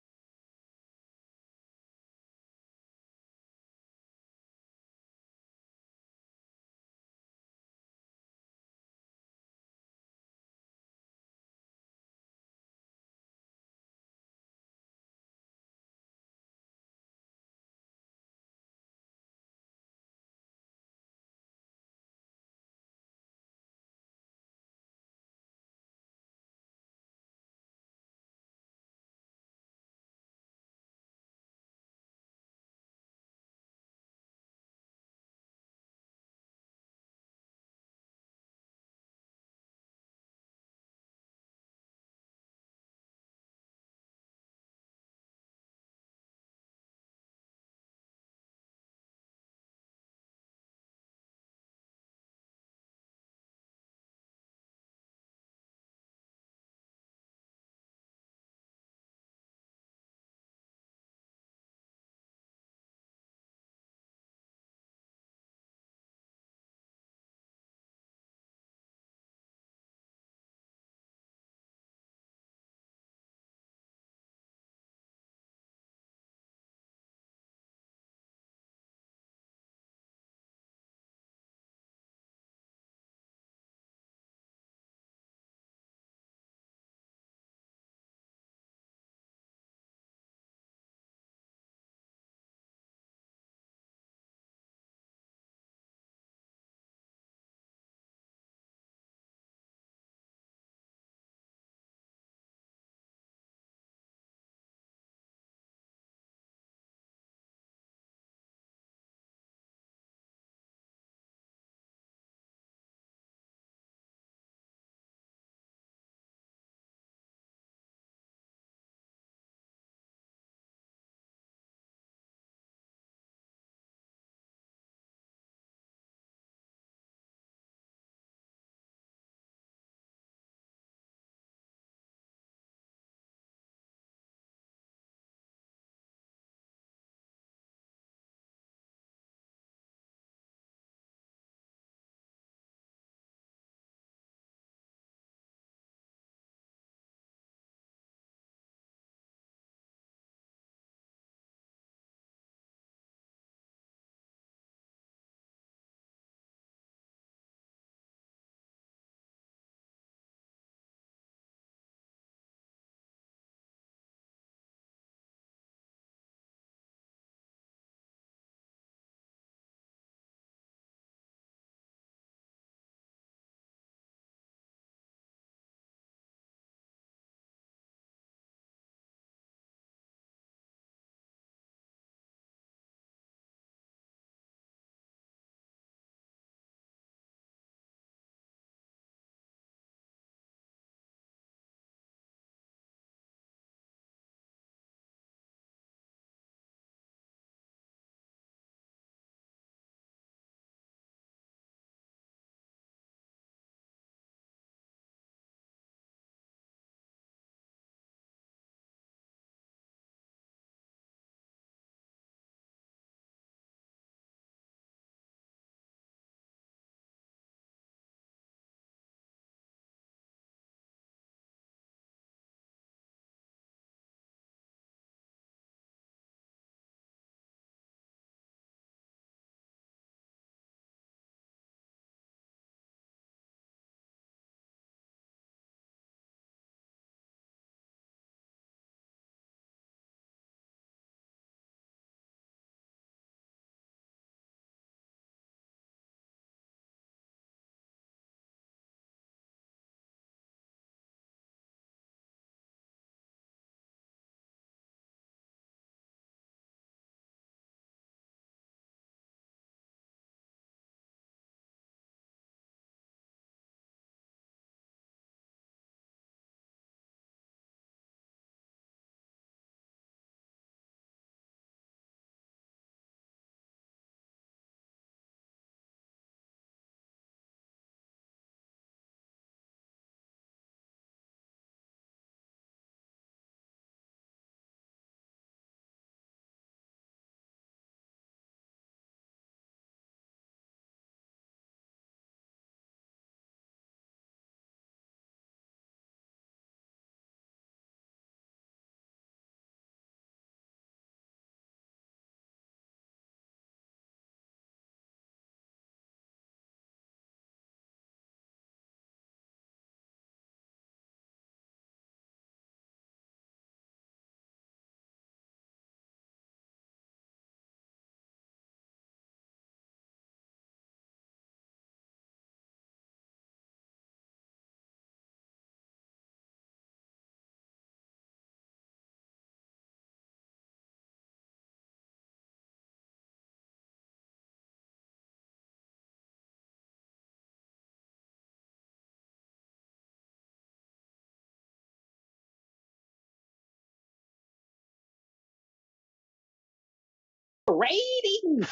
Speaker 3: Rating.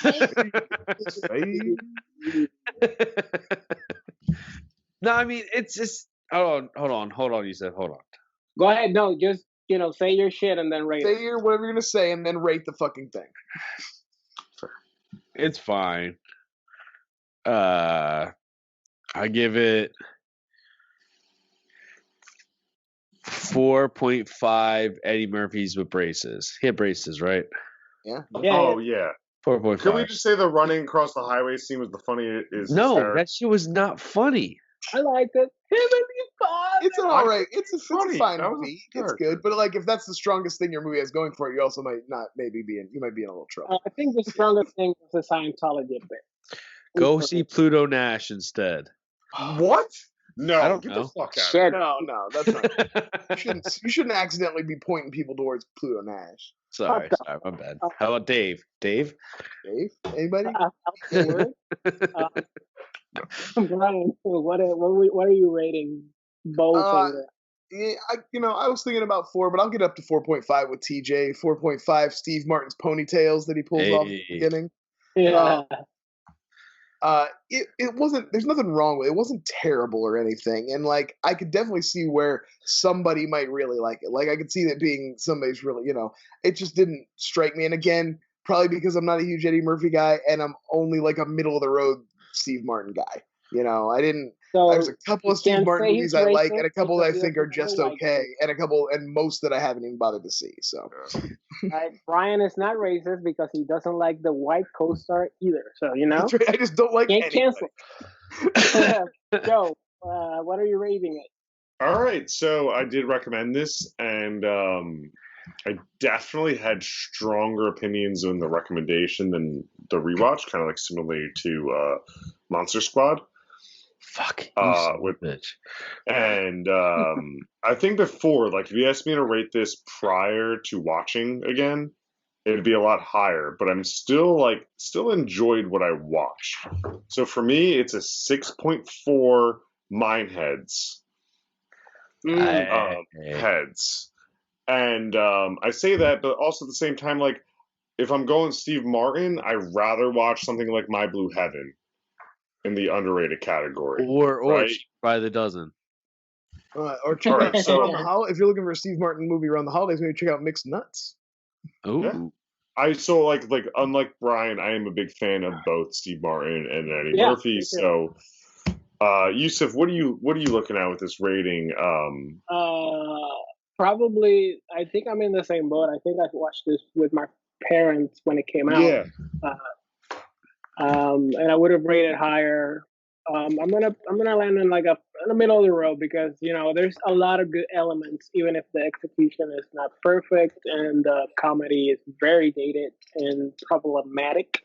Speaker 5: No, I mean it's just. Hold on. You said hold on.
Speaker 3: Go ahead. No, just say your shit and then rate it.
Speaker 4: Say whatever you're gonna say and then rate the fucking thing.
Speaker 5: It's fine. I give it 4.5 Eddie Murphys with braces. He had braces, right?
Speaker 4: Yeah.
Speaker 2: Oh yeah.
Speaker 5: 4.5.
Speaker 2: Can we just say the running across the highway scene was the funniest?
Speaker 5: No, that shit was not funny.
Speaker 3: I liked it.
Speaker 4: It's an all right. It's a
Speaker 2: funny.
Speaker 4: fine
Speaker 2: That was
Speaker 4: movie.
Speaker 2: dark.
Speaker 4: It's good, but like if that's the strongest thing your movie has going for it, you also might not maybe be in. You might be in a little trouble.
Speaker 3: I think the strongest thing was the Scientology bit.
Speaker 5: Go see Pluto Nash instead.
Speaker 2: What? No,
Speaker 5: I don't
Speaker 2: get
Speaker 5: know.
Speaker 2: the fuck out.
Speaker 3: Shit.
Speaker 4: No, that's not. You shouldn't accidentally be pointing people towards Pluto Nash.
Speaker 5: Sorry, my bad. How about Dave? Dave?
Speaker 4: Anybody?
Speaker 3: Brian, what are you rating Bowfinger?
Speaker 4: Yeah, I was thinking about 4, but I'll get up to 4.5 with TJ. 4.5 Steve Martin's ponytails that he pulls off at the beginning.
Speaker 3: Yeah.
Speaker 4: It wasn't. There's nothing wrong with it. It wasn't terrible or anything, and like I could definitely see where somebody might really like it. Like I could see that being somebody's really, it just didn't strike me. And again, probably because I'm not a huge Eddie Murphy guy, and I'm only like a middle of the road Steve Martin guy. I didn't.
Speaker 3: So
Speaker 4: There's a couple of Steve Martin movies I like, and a couple that I think are just okay, and most that I haven't even bothered to see. So,
Speaker 3: Brian is not racist because he doesn't like the white co-star either. So
Speaker 4: That's right. I just don't like
Speaker 3: can't
Speaker 4: anybody.
Speaker 3: cancel. Joe, what are you rating it?
Speaker 2: All right, so I did recommend this, and I definitely had stronger opinions on the recommendation than the rewatch, kind of like similarly to Monster Squad.
Speaker 5: Fuck you, bitch.
Speaker 2: And I think before, like, if you asked me to rate this prior to watching again, it'd be a lot higher. But I'm still enjoyed what I watched. So for me, it's a 6.4 Mineheads. Heads. And I say that, but also at the same time, like, if I'm going Steve Martin, I'd rather watch something like My Blue Heaven in the underrated category.
Speaker 5: Or
Speaker 2: right?
Speaker 5: by the dozen.
Speaker 4: Or check out if you're looking for a Steve Martin movie around the holidays, maybe check out Mixed Nuts.
Speaker 5: Ooh.
Speaker 2: Yeah. Unlike Brian, I am a big fan of both Steve Martin and Eddie Murphy. So, Yusuf, what are you looking at with this rating?
Speaker 3: Probably, I think I'm in the same boat. I think I watched this with my parents when it came out.
Speaker 2: Yeah.
Speaker 3: And I would have rated higher. I'm gonna land in in the middle of the road because there's a lot of good elements, even if the execution is not perfect and the comedy is very dated and problematic.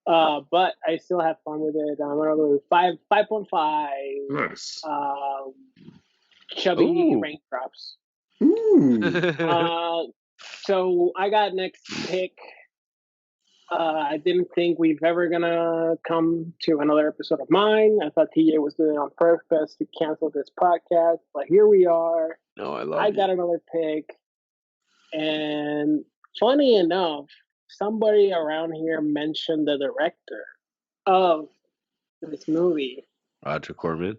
Speaker 3: But I still have fun with it. I'm gonna go with 5.5.
Speaker 2: Nice.
Speaker 3: Chubby raindrops.
Speaker 2: Ooh.
Speaker 3: So I got next pick. I didn't think we've ever gonna come to another episode of mine. I thought TJ was doing it on purpose to cancel this podcast, but here we are.
Speaker 5: No,
Speaker 3: I got another pick, and funny enough, somebody around here mentioned the director of this movie,
Speaker 5: Roger Corman,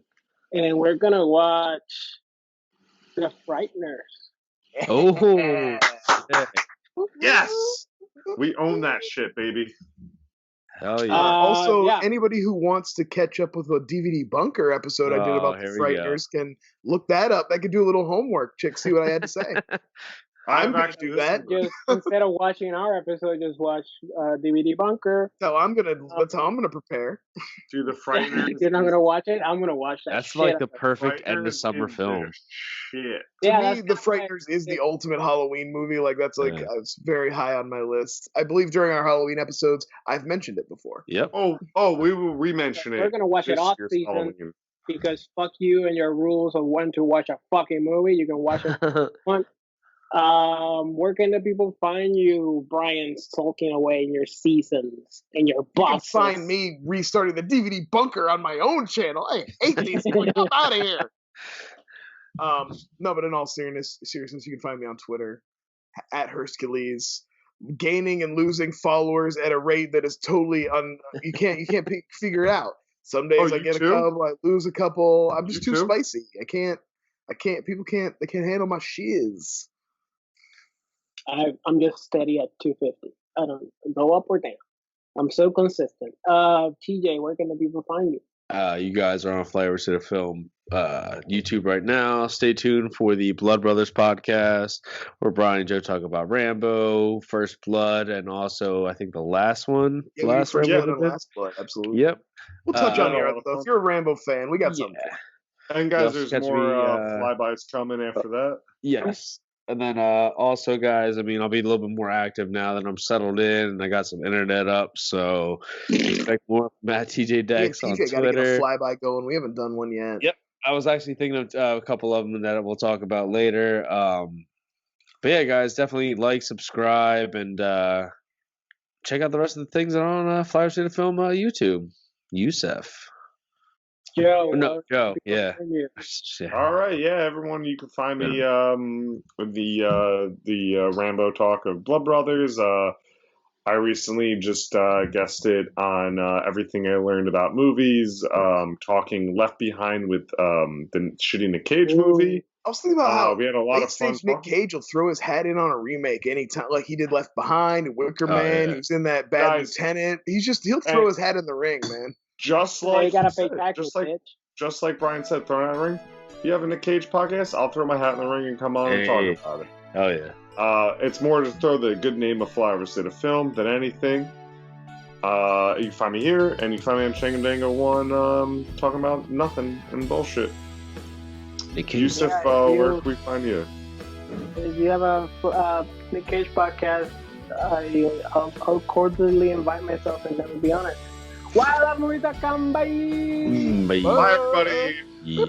Speaker 3: and we're gonna watch The Frighteners.
Speaker 5: Oh,
Speaker 2: Yes. We own that shit, baby.
Speaker 5: Hell yeah.
Speaker 4: Also, anybody who wants to catch up with a DVD Bunker episode I did about the Frighteners can look that up. I could do a little homework, chick, see what I had to say. I'm going to do that.
Speaker 3: Just instead of watching our episode, just watch DVD Bunker.
Speaker 4: That's how I'm gonna prepare.
Speaker 2: Do the Frighteners.
Speaker 3: You're not gonna watch it? I'm gonna watch that.
Speaker 5: That's like the perfect end of summer film.
Speaker 2: Shit.
Speaker 4: To me, The Frighteners is the ultimate Halloween movie. Like that's it's very high on my list. I believe during our Halloween episodes, I've mentioned it before.
Speaker 5: Yep.
Speaker 2: Oh, we will re-mention it.
Speaker 3: We're gonna watch it off season Halloween. Because fuck you and your rules of when to watch a fucking movie. You can watch it once. Where can the people find you, Brian, sulking away in your seasons and your bosses?
Speaker 4: You can find me restarting the DVD Bunker on my own channel. I hate these people. Get out of here. No, but in all seriousness, you can find me on Twitter at Hercules. gaining and losing followers at a rate that is totally you can't figure it out. Some days I get a couple, I lose a couple. I'm just too spicy. I can't. People can't. They can't handle my shiz.
Speaker 3: I'm just steady at 250. I don't go up or down. I'm so consistent. TJ, where can the people find you?
Speaker 5: You guys are on Flyover to the Film YouTube right now. Stay tuned for the Blood Brothers podcast, where Brian and Joe talk about Rambo, First Blood, and also I think the last one.
Speaker 4: Yeah,
Speaker 5: last
Speaker 4: Rambo. Last Blood, absolutely.
Speaker 5: Yep.
Speaker 4: We'll touch on your other though. If you're a Rambo fan, we got something.
Speaker 2: And guys, there's more flybys coming after that.
Speaker 5: Yes. And then also, guys, I mean, I'll be a little bit more active now that I'm settled in and I got some internet up. So expect more Matt TJ Dex on Twitter.
Speaker 4: Gotta get a flyby going. We haven't done one yet.
Speaker 5: Yep. I was actually thinking of a couple of them that we'll talk about later. But yeah, guys, definitely like, subscribe, and check out the rest of the things that are on Flyover to the Film YouTube. Yusef.
Speaker 3: Joe.
Speaker 5: Joe. Yeah.
Speaker 2: All right. Yeah, everyone, you can find me with the Rambo talk of Blood Brothers. I recently just guested on Everything I Learned About Movies, talking Left Behind with the Shooting the Cage movie.
Speaker 4: I was thinking about how
Speaker 2: we had a lot of fun.
Speaker 4: Nick Cage will throw his hat in on a remake anytime, like he did Left Behind, Wicker Man. He was in that Bad Lieutenant. He'll throw his hat in the ring, man.
Speaker 2: Just like just like Brian said, throw it in the ring. If you have a Nick Cage podcast, I'll throw my hat in the ring and come on and talk about it.
Speaker 5: Oh yeah.
Speaker 2: It's more to throw the good name of Flyovers to the Film than anything. You can find me here, and you can find me on Shangandango 1, talking about nothing and bullshit. Yusef, where can we find you?
Speaker 3: If you have a Nick Cage podcast, I'll cordially invite myself and never be on it. Wild Marita, come by.
Speaker 5: Bye.
Speaker 2: Bye, everybody.
Speaker 5: Yeah.